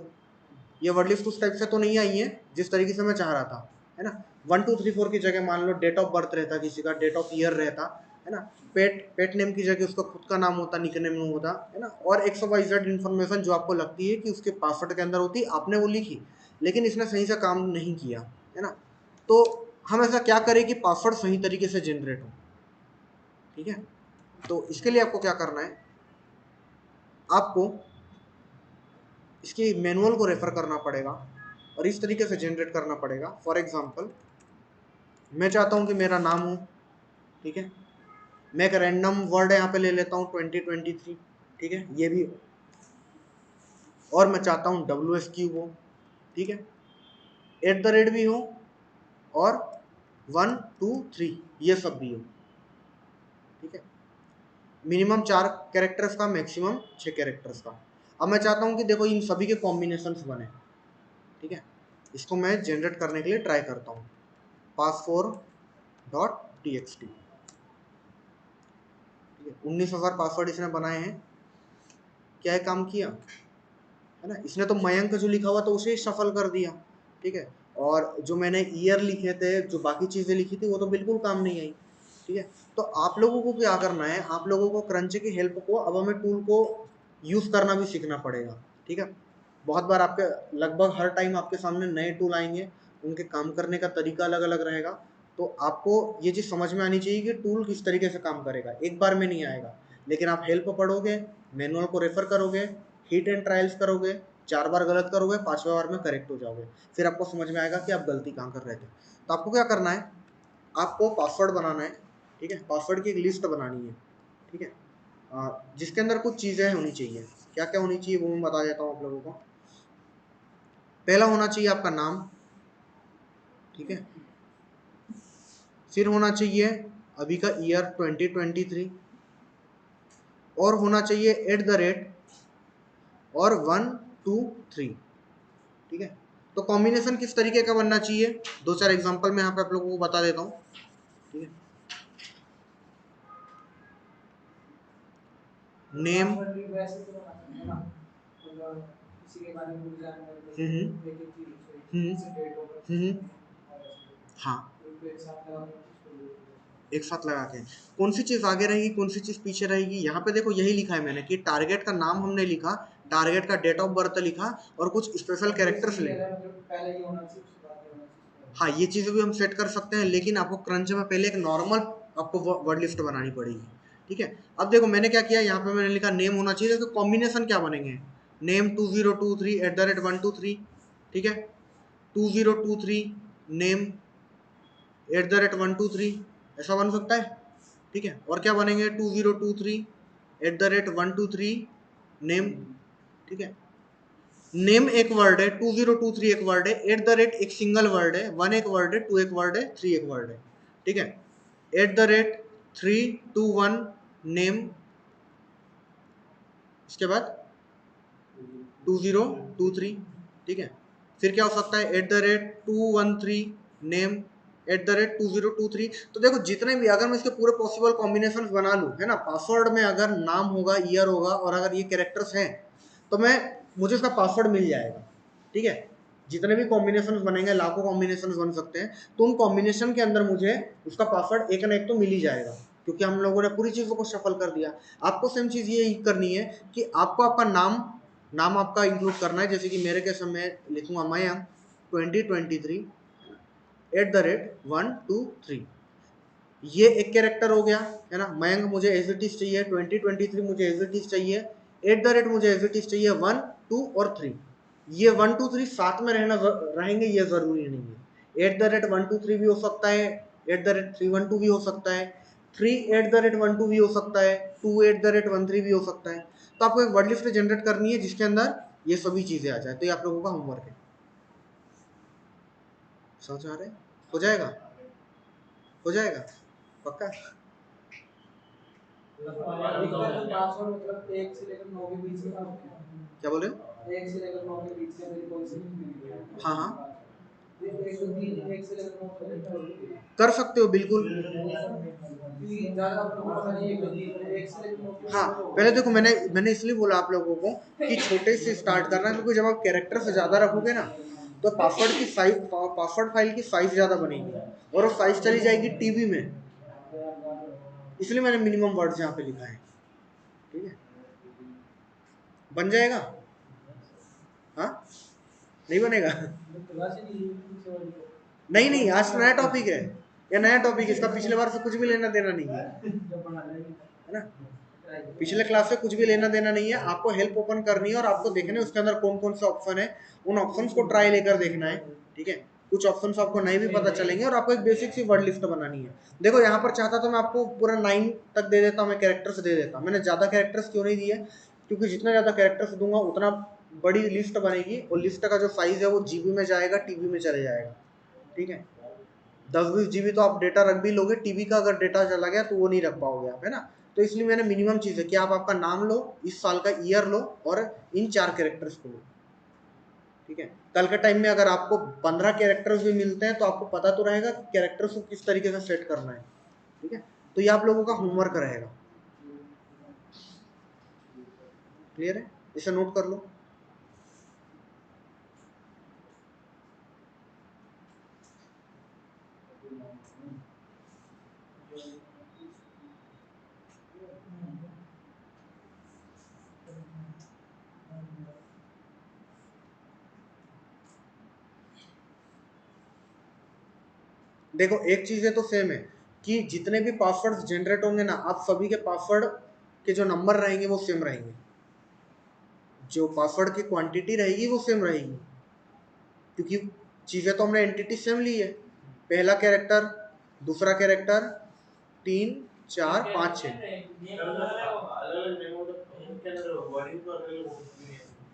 ये वर्ड लिस्ट उस टाइप से तो नहीं आई है जिस तरीके से मैं चाह रहा था। है ना। 1234 की जगह मान लो डेट ऑफ बर्थ रहता किसी का, डेट ऑफ ईयर रहता, है ना। पेट नेम की जगह उसका खुद का नाम होता, निक नेम होता, है ना। और XYZ इन्फॉर्मेशन जो आपको लगती है कि उसके पासवर्ड के अंदर होती, आपने वो लिखी, लेकिन इसने सही से काम नहीं किया, है ना। तो हम ऐसा क्या करें कि पासवर्ड सही तरीके से जनरेट हो, ठीक है। तो इसके लिए आपको क्या करना है, आपको इसकी मैनुअल को रेफर करना पड़ेगा और इस तरीके से जनरेट करना पड़ेगा। फॉर एग्जांपल मैं चाहता हूं कि मेरा नाम हो, ठीक है। मैं एक रैंडम वर्ड यहाँ पे ले लेता हूँ 2023, ठीक है, ये भी। और मैं चाहता हूँ WSQ हो, ठीक है, @ भी हो, और 123 ये सब भी हो, ठीक है। मिनिमम 4 कैरेक्टर्स का, मैक्सिमम 6 कैरेक्टर्स का। अब मैं चाहता हूँ कि देखो इन सभी के कॉम्बिनेशंस बने, ठीक है। इसको मैं जनरेट करने के लिए ट्राई करता हूँ, pass4.txt, 19,000 पासवर्ड इसने बनाए हैं। क्या है काम किया, है ना। इसने तो मयंक जो लिखा हुआ तो उसे ही सफल कर दिया, ठीक है। और जो मैंने ईयर लिखे थे, जो बाकी चीजें लिखी थी, वो तो बिल्कुल काम नहीं आई, ठीक है। तो आप लोगों को क्या करना है, आप लोगों को क्रंच की हेल्प को, अब हमें टूल को यूज करना भी सीखना पड़ेगा, ठीक है। बहुत बार आपके, लगभग हर टाइम आपके सामने नए टूल आएंगे, उनके काम करने का तरीका अलग अलग रहेगा। तो आपको ये चीज समझ में आनी चाहिए कि टूल किस तरीके से काम करेगा, एक बार में नहीं आएगा। लेकिन आप हेल्प पढ़ोगे, मैनुअल को रेफर करोगे, हिट एंड ट्रायल्स करोगे, 4 बार गलत करोगे, 5वें बार में करेक्ट हो जाओगे, फिर आपको समझ में आएगा कि आप गलती कहाँ कर रहे थे। तो आपको क्या करना है, आपको पासवर्ड बनाना है, ठीक है। पासवर्ड की एक लिस्ट बनानी है, ठीक है, जिसके अंदर कुछ चीजें होनी चाहिए। क्या क्या होनी चाहिए वो मैं बता देता हूँ आप लोगों को। पहला होना चाहिए आपका नाम, ठीक है। फिर होना चाहिए अभी का ईयर 2023, और होना चाहिए @ और 123, ठीक है। तो कॉम्बिनेशन किस तरीके का बनना चाहिए, 2-4 एग्जांपल मैं यहाँ पे आप लोगों को बता देता हूँ, ठीक है। नेम, हाँ, एक साथ लगा के कौन सी चीज आगे रहेगी, कौन सी चीज पीछे रहेगी। यहाँ पे देखो यही लिखा है मैंने कि टारगेट का नाम हमने लिखा, टारगेट का डेट ऑफ बर्थ लिखा, और कुछ स्पेशल कैरेक्टर्स लिखे। हाँ, ये चीजें भी हम सेट कर सकते हैं, लेकिन आपको क्रंच में पहले एक नॉर्मल आपको वर्ड लिस्ट बनानी पड़ेगी, ठीक है। अब देखो मैंने क्या किया, यहाँ पे मैंने लिखा नेम होना चाहिए, तो कॉम्बिनेशन क्या बनेंगे, नेम 2023 @ 123, ठीक है, 2023 नेम @123, ऐसा बन सकता है, ठीक है। और क्या बनेंगे, 2023 @123 नेम, ठीक है। नेम एक वर्ड है, 2023 एक वर्ड है, @ एक सिंगल वर्ड है, 1 एक वर्ड है, 2 एक वर्ड है, 3 एक वर्ड है, ठीक है। @321 नेम, इसके बाद 2023, ठीक है। फिर क्या हो सकता है, @213 नेम, @2023। तो देखो जितने भी, अगर मैं इसके पूरे पॉसिबल कॉम्बिनेशन बना लूं, है ना, पासवर्ड में अगर नाम होगा, ईयर होगा, और अगर ये कैरेक्टर्स हैं, तो मैं, मुझे इसका पासवर्ड मिल जाएगा, ठीक है। जितने भी कॉम्बिनेशन बनेंगे, लाखों कॉम्बिनेशन बन सकते हैं, तो उन कॉम्बिनेशन के अंदर मुझे उसका पासवर्ड एक ना एक तो मिल ही जाएगा, क्योंकि हम लोगों ने पूरी चीजों को सफल कर दिया। आपको सेम चीज ये करनी है कि आपको आपका नाम, नाम आपका इंक्लूड करना है। जैसे कि मेरे केस में लिखूंगा मयंक 2023 @123, ये एक कैरेक्टर हो गया, है ना। मयंक मुझे एज इट इज चाहिए, 2023 मुझे एज इट इज चाहिए, मुझे एज इट इज चाहिए 1, 2 और 3। ये 1, 2, 3 साथ में रहेंगे ये जरूरी नहीं है। @123 भी हो सकता है, @312 भी हो सकता है, 3 @12 भी हो सकता है, 2 @13 भी हो सकता है। तो आपको एक वर्ड लिस्ट जनरेट करनी है जिसके अंदर ये सभी चीजें आ जाए। तो ये आप लोगों का होमवर्क है, समझ आ रहे हैं? हो जाएगा, हो जाएगा पक्का। पासवर्ड मतलब 1 से लेकर 9 के बीच में, क्या बोल रहे हो, 1 से लेकर 9 के बीच में मेरी कोई सी, हाँ हाँ, 1 से 3, 1 से लेकर 9 तक कर सकते हो बिल्कुल। ज्यादा आप लोगों को पता नहीं है, 1 से लेकर 9 के, हाँ। पहले देखो मैंने इसलिए बोला आप लोगों को कि छोटे से स्टार्ट करना, क्योंकि जब आप कैरेक्टर से ज्यादा रखोगे ना, तो पासवर्ड फाइल की साइज ज़्यादा बनेगी और वो साइज चली जाएगी टीबी में, इसलिए मैंने मिनिमम वर्ड्स यहाँ पे लिखा है। ठीक है, बन जाएगा? हाँ, नहीं बनेगा? नहीं नहीं, आज तो नया टॉपिक है, या नया टॉपिक, इसका पिछले बार से कुछ भी लेना देना नहीं है ना? पिछले क्लास से कुछ भी लेना देना नहीं है, आपको हेल्प ओपन करनी है और आपको देखना है उसके अंदर कौन कौन से ऑप्शन है, उन ऑप्शंस को ट्राई लेकर देखना है। ठीक है, कुछ ऑप्शंस आपको नहीं भी पता चलेंगे और आपको एक बेसिक सी वर्ड लिस्ट बनानी है। देखो यहाँ पर चाहता तो मैं आपको पूरा 9 तक दे देता, मैं कैरेक्टर्स दे देता, मैंने ज्यादा कैरेक्टर्स क्यों नहीं दिए, क्योंकि जितना ज्यादा कैरेक्टर्स दूंगा उतना बड़ी लिस्ट बनेगी और लिस्ट का जो साइज है वो जीबी में जाएगा, टीबी में चले जाएगा। ठीक है, 10-20 जीबी तो आप डेटा रख भी लोगे, टीबी का अगर डेटा चला गया तो वो नहीं रख पाओगे आप, है ना? तो इसलिए मैंने मिनिमम चीज है कि आप आपका नाम लो, इस साल का ईयर लो और इन 4 कैरेक्टर्स को लो। ठीक है, कल के टाइम में अगर आपको 15 कैरेक्टर्स भी मिलते हैं तो आपको पता तो रहेगा कि कैरेक्टर्स को किस तरीके से सेट करना है। ठीक है, तो ये आप लोगों का होमवर्क रहेगा। क्लियर है? इसे नोट कर लो। देखो एक चीज है तो सेम है कि जितने भी पासवर्ड जनरेट होंगे ना, आप सभी के पासवर्ड के जो नंबर रहेंगे वो सेम रहेंगे, जो पासवर्ड की क्वांटिटी रहेगी वो सेम रहेगी, क्योंकि चीजें तो हमने एंटिटी सेम ली है। पहला कैरेक्टर, दूसरा कैरेक्टर, 3 4 5 6।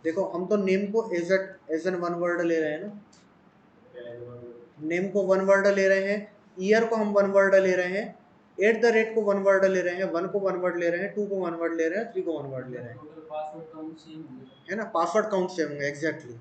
देखो हम तो नेम को एज एन वन वर्ड ले रहे हैं ना, नेम को वन वर्ड ले रहे हैं, ईयर को हम वन वर्ड ले रहे हैं, एट द रेट को वन वर्ड ले रहे हैं, 1 को वन वर्ड ले रहे हैं, 2 को वन वर्ड ले रहे हैं, 3 को वन वर्ड ले रहे हैं, है ना? पासवर्ड काउंट सेम होंगे एग्जैक्टली।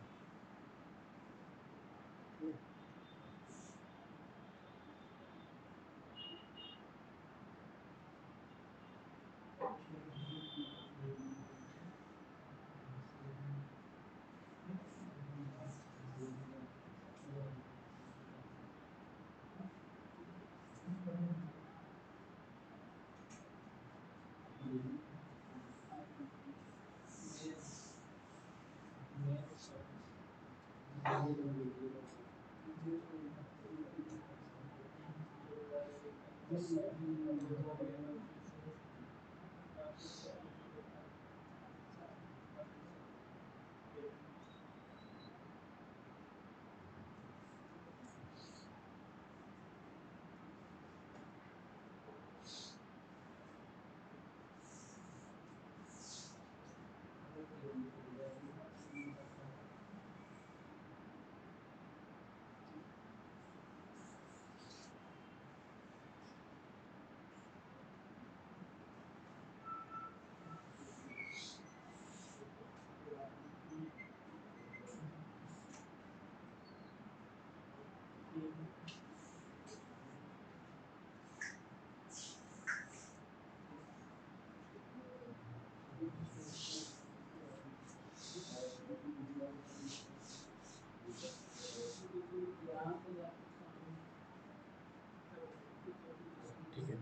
ठीक है,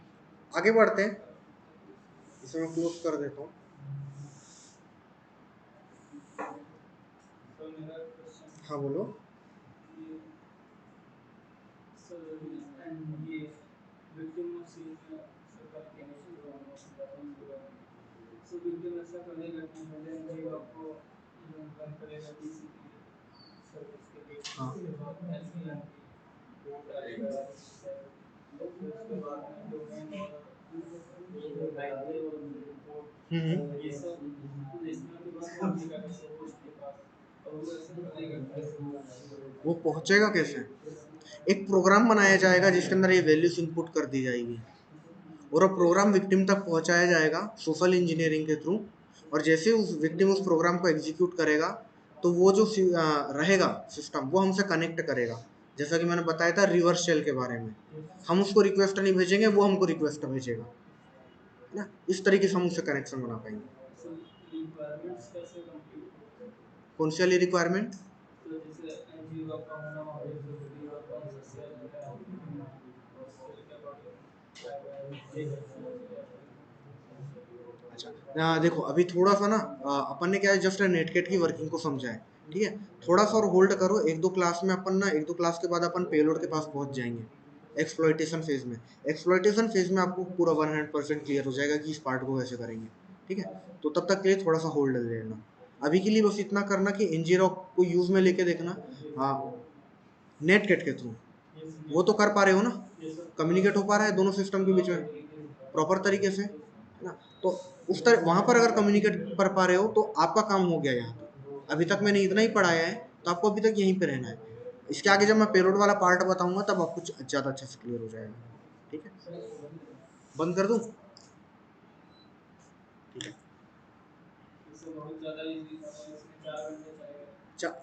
आगे बढ़ते हैं, इसे मैं क्लोज कर देता हूँ। हाँ बोलो। हाँ। वो पहुंचेगा कैसे? एक प्रोग्राम बनाया जाएगा जिसके अंदर ये वैल्यूज इनपुट कर दी जाएगी और वो प्रोग्राम विक्टिम तक पहुंचाया जाएगा सोशल इंजीनियरिंग के थ्रू, और जैसे उस विक्टिम उस प्रोग्राम को एग्जीक्यूट करेगा तो वो जो रहेगा सिस्टम वो हमसे कनेक्ट करेगा, जैसा कि मैंने बताया था रिवर्स शेल के बारे में। हम उसको रिक्वेस्ट नहीं भेजेंगे, वो हमको रिक्वेस्ट भेजेगा, है ना? इस तरीके से हम उससे कनेक्शन बना पाएंगे। कौन सी वाली रिक्वायरमेंट? अच्छा, देखो अभी थोड़ा सा ना अपन ने क्या है जस्ट नेटकेट की वर्किंग को समझा है, ठीक है। थोड़ा सा और होल्ड करो, एक दो क्लास में अपन ना, एक दो क्लास के बाद अपन पेलोड के पास पहुंच जाएंगे एक्सप्लॉइटेशन फेज में। एक्सप्लॉइटेशन फेज में आपको पूरा 100% क्लियर हो जाएगा कि इस पार्ट को कैसे करेंगे, ठीक है। तो तब तक के लिए थोड़ा सा होल्ड ले लेना। अभी के लिए बस इतना करना कि ngrok को यूज में लेके देखना। नेटकेट के थ्रू वो तो कर पा रहे हो ना, कम्युनिकेट हो पा रहा है दोनों सिस्टम के बीच में प्रॉपर तरीके से, है ना। तो उस तरह वहां पर अगर कम्युनिकेट कर पा रहे हो तो आपका काम हो गया यहाँ तक। अभी तक मैंने इतना ही पढ़ाया है, तो आपको अभी तक यहीं पे रहना है। इसके आगे जब मैं पेलोड वाला पार्ट बताऊंगा तब आपको ज़्यादा अच्छे से क्लियर हो जाएगा, ठीक है। बंद कर दूं? ठीक है।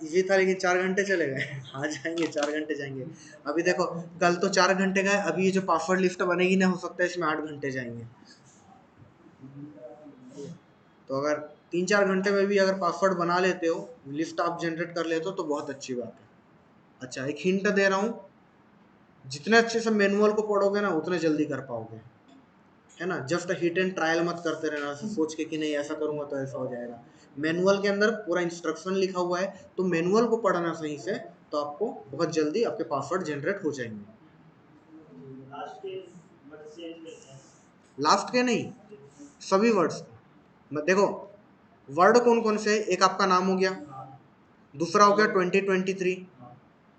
इजी था लेकिन 4 घंटे चले गए। आ जाएंगे, 4 घंटे जाएंगे। अभी देखो, कल तो 4 घंटे गए, अभी ये जो पासवर्ड लिस्ट बनेगी ना, हो सकता है इसमें 8 घंटे जाएंगे। तो अगर 3-4 घंटे में भी अगर पासवर्ड बना लेते हो, लिस्ट आप जनरेट कर लेते हो, तो बहुत अच्छी बात है। अच्छा, एक हिंट दे रहा हूँ, जितने अच्छे से मैनुअल को पढ़ोगे ना उतने जल्दी कर पाओगे, है ना। जस्ट हिट एंड ट्रायल मत करते रहना सोच के कि नहीं ऐसा करूंगा तो ऐसा हो जाएगा। मैनुअल के अंदर पूरा इंस्ट्रक्शन लिखा हुआ है, तो मैनुअल को पढ़ना सही से, तो आपको बहुत जल्दी आपके पासवर्ड जनरेट हो जाएंगे। लास्ट के नहीं, सभी वर्ड्स। देखो, वर्ड कौन कौन से, एक आपका नाम हो गया, दूसरा हो गया 2023,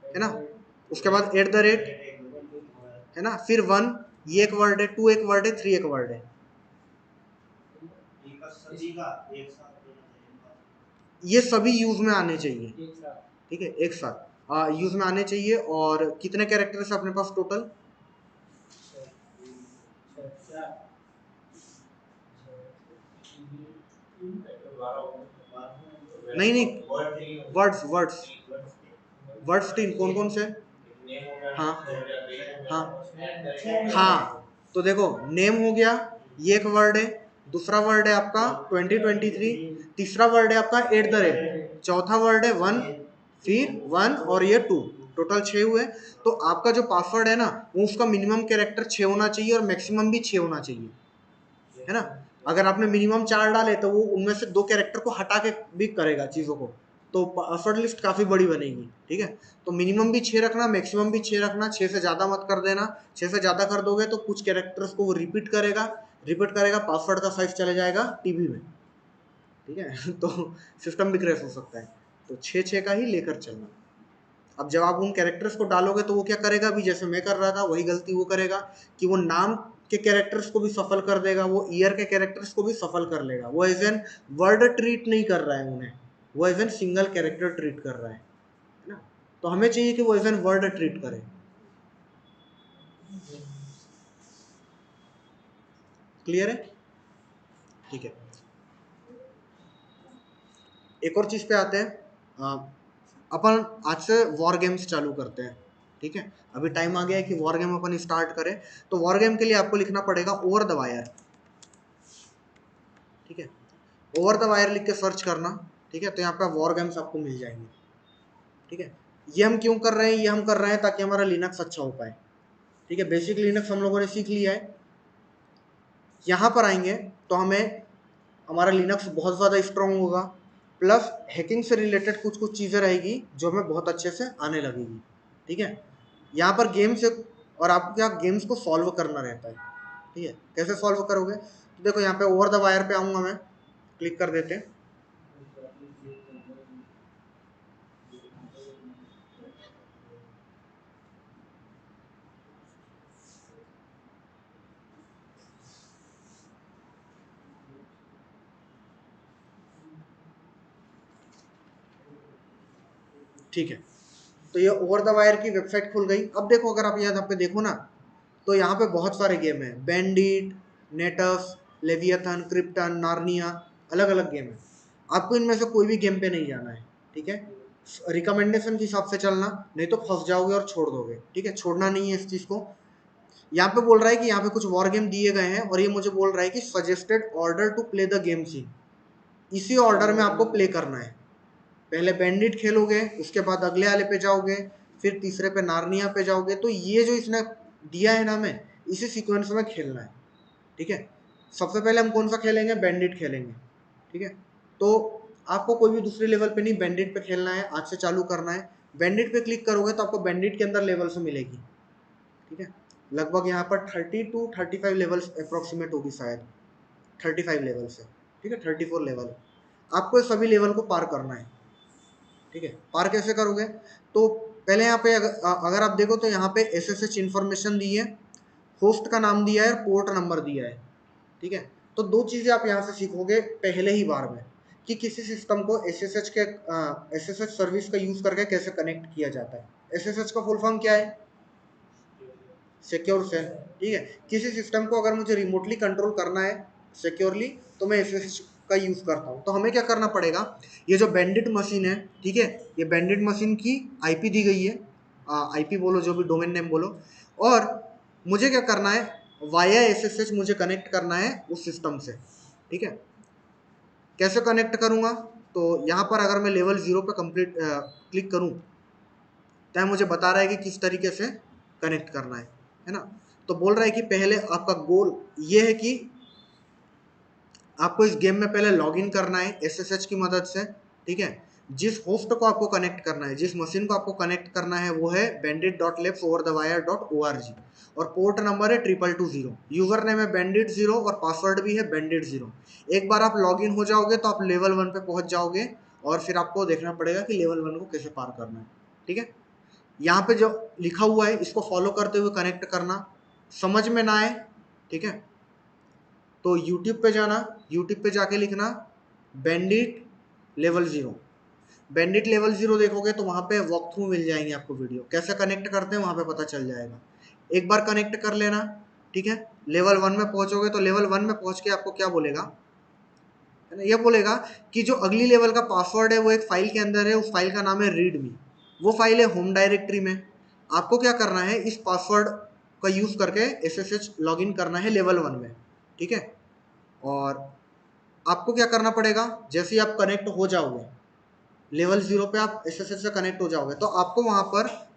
है ना। उसके बाद @ है ना, फिर 1, ये एक वर्ड है, 2 एक वर्ड है, 3 एक वर्ड है। ये सभी यूज में आने चाहिए, ठीक है, एक साथ यूज में आने चाहिए। और कितने कैरेक्टर्स अपने पास टोटल? नहीं नहीं, वर्ड्स वर्ड्स वर्ड्स 3 कौन कौन से? हाँ हाँ हाँ, तो देखो, नेम हो गया, ये एक वर्ड है। दूसरा वर्ड है आपका 2023, तीसरा वर्ड है आपका @ चौथा वर्ड है 1, फिर 1 और ये 2, टोटल 6 हुए। तो आपका जो पासवर्ड है ना, वो उसका मिनिमम कैरेक्टर 6 होना चाहिए और मैक्सिमम भी 6 होना चाहिए, है ना। अगर आपने मिनिमम 4 डाले तो वो उनमें से 2 कैरेक्टर को हटा के भी करेगा चीज़ों को, तो पासवर्ड लिस्ट काफ़ी बड़ी बनेगी, ठीक है। तो मिनिमम भी 6 रखना, मैक्सिमम भी 6 रखना, 6 से ज़्यादा मत कर देना। 6 से ज़्यादा कर दोगे तो कुछ कैरेक्टर्स को वो रिपीट करेगा, पासवर्ड का साइज चले जाएगा टीबी में, ठीक है। तो सिस्टम भी क्रैश हो सकता है। तो 6-6 का ही लेकर चलना। अब जब आप उन कैरेक्टर्स को डालोगे तो वो क्या करेगा, अभी जैसे मैं कर रहा था वही गलती वो करेगा कि वो नाम के कैरेक्टर्स को भी सफल कर देगा, वो ईयर के कैरेक्टर्स को भी सफल कर लेगा। वो एज एन वर्ड ट्रीट नहीं कर रहा है उन्हें, वो as an single character treat कर रहा है ना। तो हमें चाहिए कि वो एज एन वर्ड ट्रीट करे। क्लियर है? ठीक है, एक और चीज पे आते हैं। अपन आज से वॉर गेम्स चालू करते हैं, ठीक है। अभी टाइम आ गया है कि वॉर गेम अपन स्टार्ट करें। तो वॉर गेम के लिए आपको लिखना पड़ेगा ओवर द वायर, ठीक है। ओवर द वायर लिख के सर्च करना, ठीक है। तो यहाँ पे वॉर गेम्स आपको मिल जाएंगे, ठीक है। ये हम क्यों कर रहे हैं, ये हम कर रहे हैं ताकि हमारा लिनक्स अच्छा हो पाए, ठीक है। बेसिक लिनक्स हम लोगों ने सीख लिया है। यहाँ पर आएंगे तो हमें हमारा लिनक्स बहुत ज़्यादा स्ट्रॉन्ग होगा, प्लस हैकिंग से रिलेटेड कुछ कुछ चीज़ें रहेगी जो हमें बहुत अच्छे से आने लगेगी, ठीक है। यहाँ पर गेम्स, और आपको क्या गेम्स को सॉल्व करना रहता है, ठीक है। कैसे सॉल्व करोगे, तो देखो यहाँ पे ओवर द वायर पे आऊँगा मैं, क्लिक कर देते हैं। ठीक है, तो ये ओवर द वायर की वेबसाइट खुल गई। अब देखो, अगर आप यहाँ पे देखो ना, तो यहाँ पे बहुत सारे गेम हैं, bandit, nets, leviathan, krypton, Narnia, अलग अलग गेम है। आपको इनमें से कोई भी गेम पे नहीं जाना है, ठीक है। रिकमेंडेशन के हिसाब से चलना, नहीं तो फंस जाओगे और छोड़ दोगे, ठीक है। छोड़ना नहीं है इस चीज़ को। यहाँ पे बोल रहा है कि यहाँ पे कुछ वॉर गेम दिए गए हैं, और ये मुझे बोल रहा है कि suggested order to play the games in, इसी ऑर्डर में आपको प्ले करना है, पहले बैंडिट खेलोगे, उसके बाद अगले वाले पे जाओगे, फिर तीसरे पे नार्निया पे जाओगे। तो ये जो इसने दिया है ना, हमें इसी सीक्वेंस में खेलना है, ठीक है। सबसे पहले हम कौन सा खेलेंगे, बैंडिट खेलेंगे, ठीक है। तो आपको कोई भी दूसरे लेवल पे नहीं, बैंडिट पे खेलना है, आज से चालू करना है। बैंडिट पे क्लिक करोगे तो आपको बैंडिट के अंदर लेवल्स मिलेगी, ठीक है। लगभग यहाँ पर 30 to 35 लेवल्स अप्रोक्सीमेट होगी शायद, 35 लेवल्स है, ठीक है, 34 लेवल। आपको सभी लेवल को पार करना है, ठीक है। पार कैसे करोगे, तो पहले यहाँ पे अगर आप देखो तो यहाँ पे SSH इन्फॉर्मेशन दी है, होस्ट का नाम दिया है, पोर्ट नंबर दिया है, ठीक है। तो दो चीजें आप यहाँ से सीखोगे पहले ही बार में, कि किसी सिस्टम को SSH सर्विस का यूज करके कैसे कनेक्ट किया जाता है। SSH का फुल फॉर्म क्या है, सिक्योर सेल, ठीक है। किसी सिस्टम को अगर मुझे रिमोटली कंट्रोल करना है सिक्योरली, तो मैं SSH का यूज करता हूँ। तो हमें क्या करना पड़ेगा, ये जो बैंडिट मशीन है, ठीक है, ये बैंडिट मशीन की IP दी गई है, IP बोलो, जो भी डोमेन नेम बोलो, और मुझे क्या करना है, वाया SSH मुझे कनेक्ट करना है उस सिस्टम से, ठीक है। कैसे कनेक्ट करूंगा, तो यहाँ पर अगर मैं लेवल 0 पे क्लिक करूं, तो मुझे बता रहा है कि किस तरीके से कनेक्ट करना है ना। तो बोल रहा है कि पहले आपका गोल ये है कि आपको इस गेम में पहले लॉगिन करना है SSH की मदद से, ठीक है। जिस होस्ट को आपको कनेक्ट करना है, जिस मशीन को आपको कनेक्ट करना है, वो है bandit.labsoverthewire.org, और पोर्ट नंबर है 2220, यूजर नेम है bandit0 और पासवर्ड भी है bandit0। एक बार आप लॉगिन हो जाओगे तो आप लेवल 1 पे पहुंच जाओगे, और फिर आपको देखना पड़ेगा कि लेवल 1 को कैसे पार करना है, ठीक है। यहाँ पे जो लिखा हुआ है इसको फॉलो करते हुए कनेक्ट करना, समझ में ना आए, ठीक है, तो यूट्यूब पे जाना, यूट्यूब पे जाके लिखना बैंडिट लेवल 0। बैंडिट लेवल 0 देखोगे तो वहाँ पे वॉक थ्रू मिल जाएंगे आपको, वीडियो कैसे कनेक्ट करते हैं वहाँ पे पता चल जाएगा। एक बार कनेक्ट कर लेना, ठीक है। लेवल 1 में पहुँचोगे तो लेवल 1 में पहुँच के आपको क्या बोलेगा, है ना, ये बोलेगा कि जो अगली लेवल का पासवर्ड है वो एक फाइल के अंदर है, उस फाइल का नाम है रीडमी, वो फाइल है होम डायरेक्टरी में। आपको क्या करना है, इस पासवर्ड का यूज करके SSH लॉगिन करना है लेवल 1 में, ठीक है। और आपको क्या करना पड़ेगा, जैसे ही आप कनेक्ट हो जाओगे लेवल 0 पे, आप SSH से कनेक्ट हो जाओगे, तो आपको वहां पर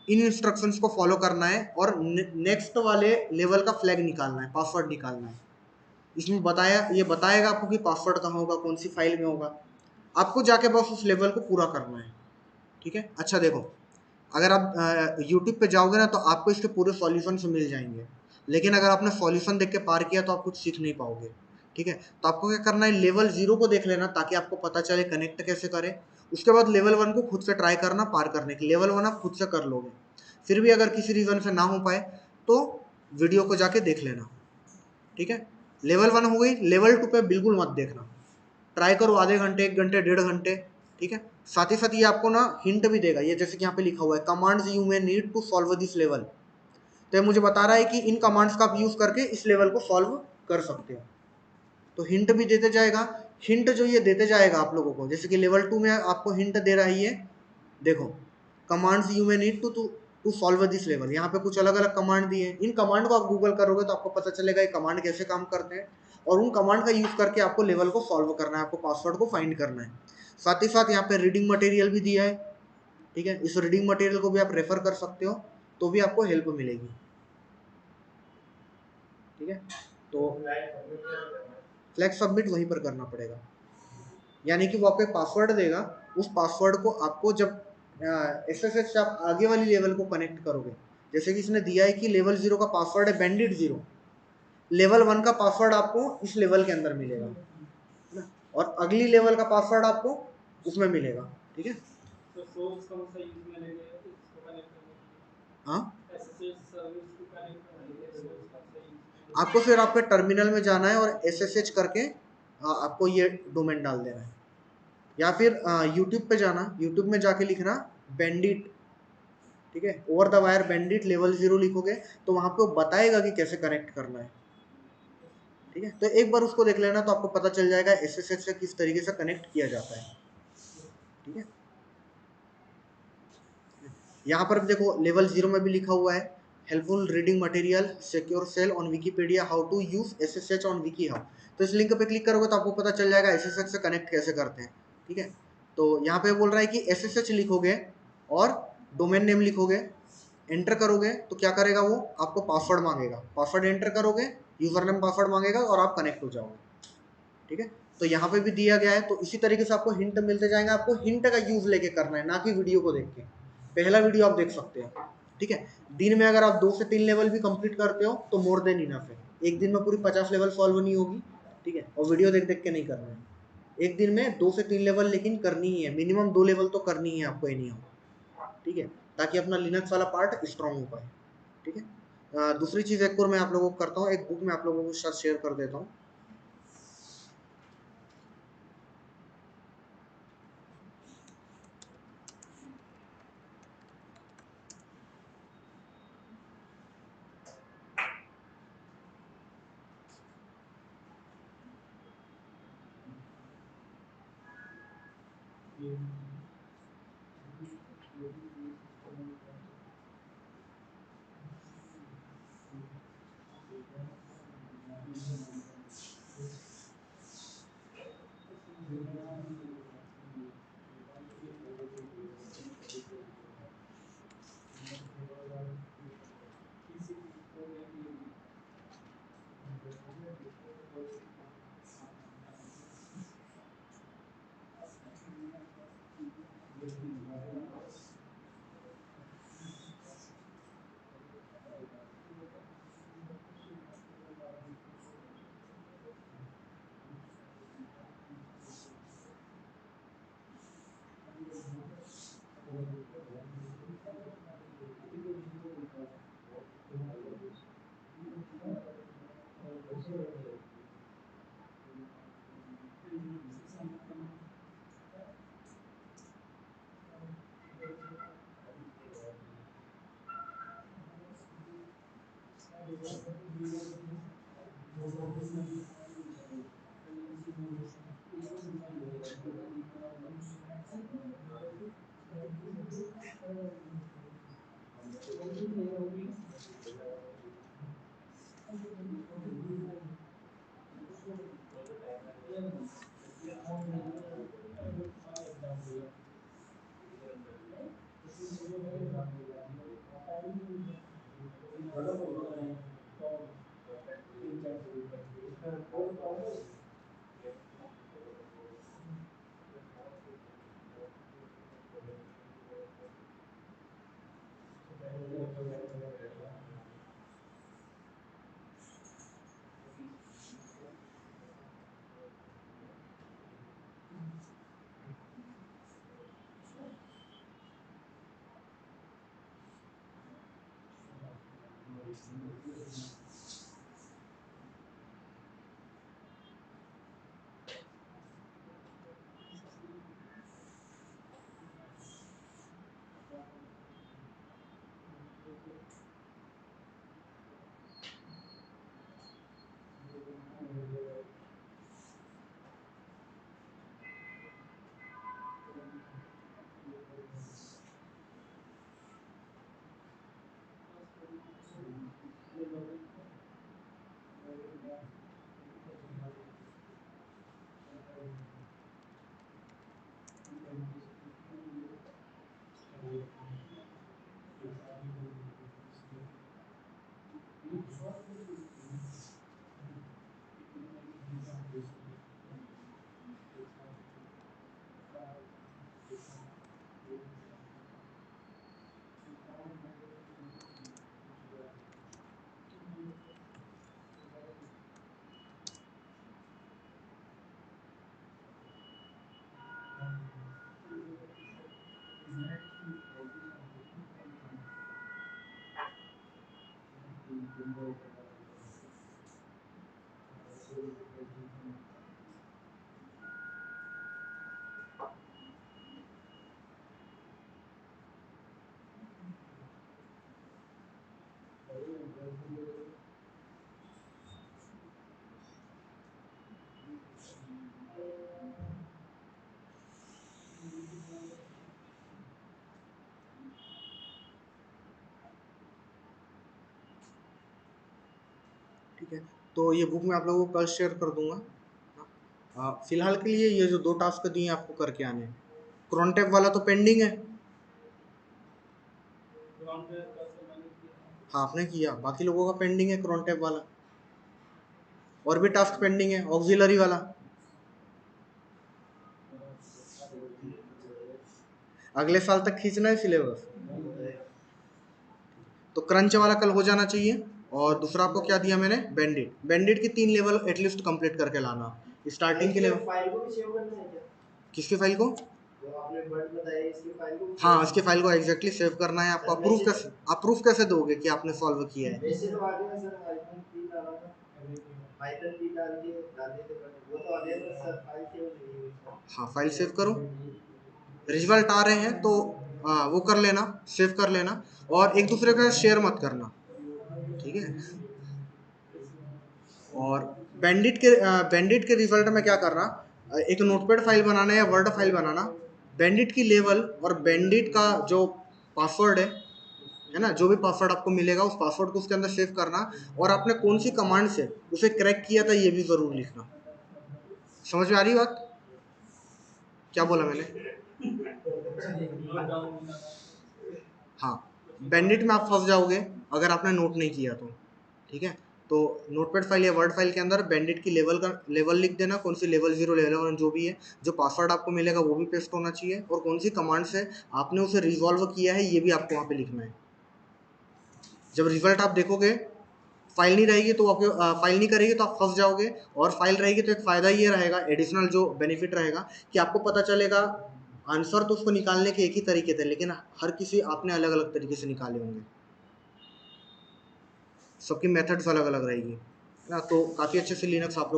इन इंस्ट्रक्शंस को फॉलो करना है और नेक्स्ट वाले लेवल का फ्लैग निकालना है, पासवर्ड निकालना है। इसमें ये बताएगा आपको कि पासवर्ड कहाँ होगा, कौन सी फाइल में होगा। आपको जाके बस उस लेवल को पूरा करना है, ठीक है। अच्छा देखो, अगर आप यूट्यूब पे जाओगे ना तो आपको इसके पूरे सॉल्यूशन मिल जाएंगे, लेकिन अगर आपने सॉल्यूशन देख के पार किया तो आप कुछ सीख नहीं पाओगे, ठीक है। तो आपको क्या करना है, लेवल 0 को देख लेना ताकि आपको पता चले कनेक्ट कैसे करें। उसके बाद लेवल 1 को खुद से ट्राई करना पार करने की, लेवल 1 आप खुद से कर लोगे। फिर भी अगर किसी रीजन से ना हो पाए तो वीडियो को जाके देख लेना, ठीक है। लेवल 1 हो गई, लेवल 2 पे बिल्कुल मत देखना, ट्राई करो आधे घंटे, 1 घंटे, 1.5 घंटे, ठीक है। साथ ही साथ ये आपको ना हिंट भी देगा, ये जैसे कि यहाँ पे लिखा हुआ है commands you may need to solve this level. तो ये मुझे बता रहा है कि इन कमांड्स का आप यूज करके इस लेवल को सॉल्व कर सकते हो। तो हिंट भी देते जाएगा। हिंट जो ये देते जाएगा आप लोगों को, जैसे कि लेवल 2 में आपको हिंट दे रहा है ये, देखो commands you may need to solve this level, यहाँ पे कुछ अलग अलग कमांड दिए हैं। इन कमांड को आप गूगल करोगे तो आपको पता चलेगा ये कमांड कैसे काम करते हैं, और उन कमांड का यूज करके आपको लेवल को सॉल्व करना है, आपको पासवर्ड को फाइंड करना है। साथ ही साथ यहाँ पे रीडिंग मटेरियल भी दिया है, ठीक है। इस रीडिंग मटेरियल को भी आप रेफर कर सकते हो, तो भी आपको हेल्प मिलेगी, ठीक है। तो फ्लैग सबमिट वहीं पर करना पड़ेगा, यानी कि वो आपको एक पासवर्ड देगा, उस पासवर्ड को आपको जब SSH से आप आगे वाली लेवल को कनेक्ट करोगे, जैसे कि इसने दिया है कि लेवल 0 का पासवर्ड है bandit0, लेवल 1 का पासवर्ड आपको इस लेवल के अंदर मिलेगा, है ना, और अगली लेवल का पासवर्ड आपको उसमें मिलेगा, ठीक है। हाँ, आपको फिर आपके टर्मिनल में जाना है और SSH करके आपको ये डोमेन डाल देना है, या फिर यूट्यूब पे जाना, यूट्यूब में जाके लिखना बैंडिट, ठीक है, over the wire bandit level 0 लिखोगे तो वहां पे वो बताएगा कि कैसे कनेक्ट करना है, ठीक है। तो एक बार उसको देख लेना तो आपको पता चल जाएगा SSH से किस तरीके से कनेक्ट किया जाता है, ठीक है। यहाँ पर देखो लेवल 0 में भी लिखा हुआ है helpful reading material secure cell on Wikipedia how to use SSH on wikiHow. तो इस लिंक पे क्लिक करोगे तो आपको पता चल जाएगा SSH से कनेक्ट कैसे करते हैं, ठीक है। तो यहाँ पे बोल रहा है कि SSH लिखोगे और डोमेन नेम लिखोगे, एंटर करोगे तो क्या करेगा वो, आपको पासवर्ड मांगेगा, पासवर्ड एंटर करोगे, यूजर नेम पासवर्ड मांगेगा और आप कनेक्ट हो जाओगे। ठीक है, तो यहाँ पे भी दिया गया है। तो इसी तरीके से आपको हिंट मिलते जाएंगे, आपको हिंट का यूज लेके करना है, ना कि वीडियो को देख के। पहला वीडियो आप देख सकते हैं। ठीक है, दिन में अगर आप 2 से 3 लेवल भी कंप्लीट करते हो तो मोर देन इनफ है। एक दिन में पूरी 50 लेवल सॉल्व नहीं होगी। ठीक है, और वीडियो देख देख के नहीं करना है। एक दिन में 2 से 3 लेवल लेकिन करनी ही है, मिनिमम 2 लेवल तो करनी ही है आपको एनी हाउ। ठीक है, ताकि अपना लिनक्स वाला पार्ट स्ट्रांग हो पाए। ठीक है, दूसरी चीज एक और मैं आप लोगों को करता हूँ, एक बुक मैं आप लोगों के साथ शेयर कर देता हूँ। ठीक है, तो ये बुक मैं आप लोगों को कल शेयर कर दूंगा। फिलहाल के लिए ये जो 2 टास्क दिए आपको करके आने हैं। क्रॉनटैप वाला तो पेंडिंग है। हाँ आपने किया, बाकी लोगों का पेंडिंग है क्रॉनटैप वाला, और भी टास्क पेंडिंग है ऑक्सिलरी वाला। अगले साल तक खींचना है सिलेबस। तो क्रंच वाला कल हो जाना चाहिए। और दूसरा आपको क्या दिया मैंने, बैंडिट, बैंडिट की 3 लेवल एटलीस्ट कंप्लीट करके लाना। स्टार्टिंग के लेवल, फाइल को भी सेव करना है क्या? किसकी फाइल को? जो आपने वर्ड बताया इसकी फाइल को, हाँ इसकी फाइल को एग्जैक्टली सेव करना है आपको। अप्रूव कैसे दोगे कि आपने सॉल्व किया है? वैसे तो आ गया सर, आईफोन 3 डाला था, पाइथन 3 डाल के डाले थे, बट वो तो आ गया सर, फाइल सेव नहीं हुई। हाँ फाइल सेव करो, रिजल्ट आ रहे हैं तो वो कर लेना, सेव कर लेना, और एक दूसरे के साथ शेयर मत करना, ठीक है। और बैंडिट के रिजल्ट में क्या कर रहा, एक नोटपैड फाइल बनाना या वर्ड फाइल बनाना, बैंडिट की लेवल और बैंडिट का जो पासवर्ड है ना, जो भी पासवर्ड आपको मिलेगा उस पासवर्ड को उसके अंदर सेव करना, और आपने कौन सी कमांड से उसे क्रैक किया था ये भी जरूर लिखना। समझ में आ रही बात? क्या बोला मैंने? हाँ, बैंडिट में आप फंस जाओगे अगर आपने नोट नहीं किया तो, ठीक है। तो नोटपैड फाइल या वर्ड फाइल के अंदर बैंडिट की लेवल लिख देना, कौन सी लेवल 0 लेवल 1 जो भी है, जो पासवर्ड आपको मिलेगा वो भी पेस्ट होना चाहिए, और कौन सी कमांड से आपने उसे रिजॉल्व किया है ये भी आपको वहाँ पे लिखना है। जब रिजल्ट आप देखोगे, फाइल नहीं रहेगी तो आपके फाइल नहीं करेगी तो आप फंस जाओगे, और फाइल रहेगी तो एक फ़ायदा ये रहेगा, एडिशनल जो बेनिफिट रहेगा कि आपको पता चलेगा आंसर तो उसको निकालने के एक ही तरीके थे, लेकिन हर किसी आपने अलग अलग तरीके से निकाले होंगे, सबकी मेथड्स अलग अलग रहेगी, है ना। तो काफ़ी अच्छे से लिनक्स आप लोग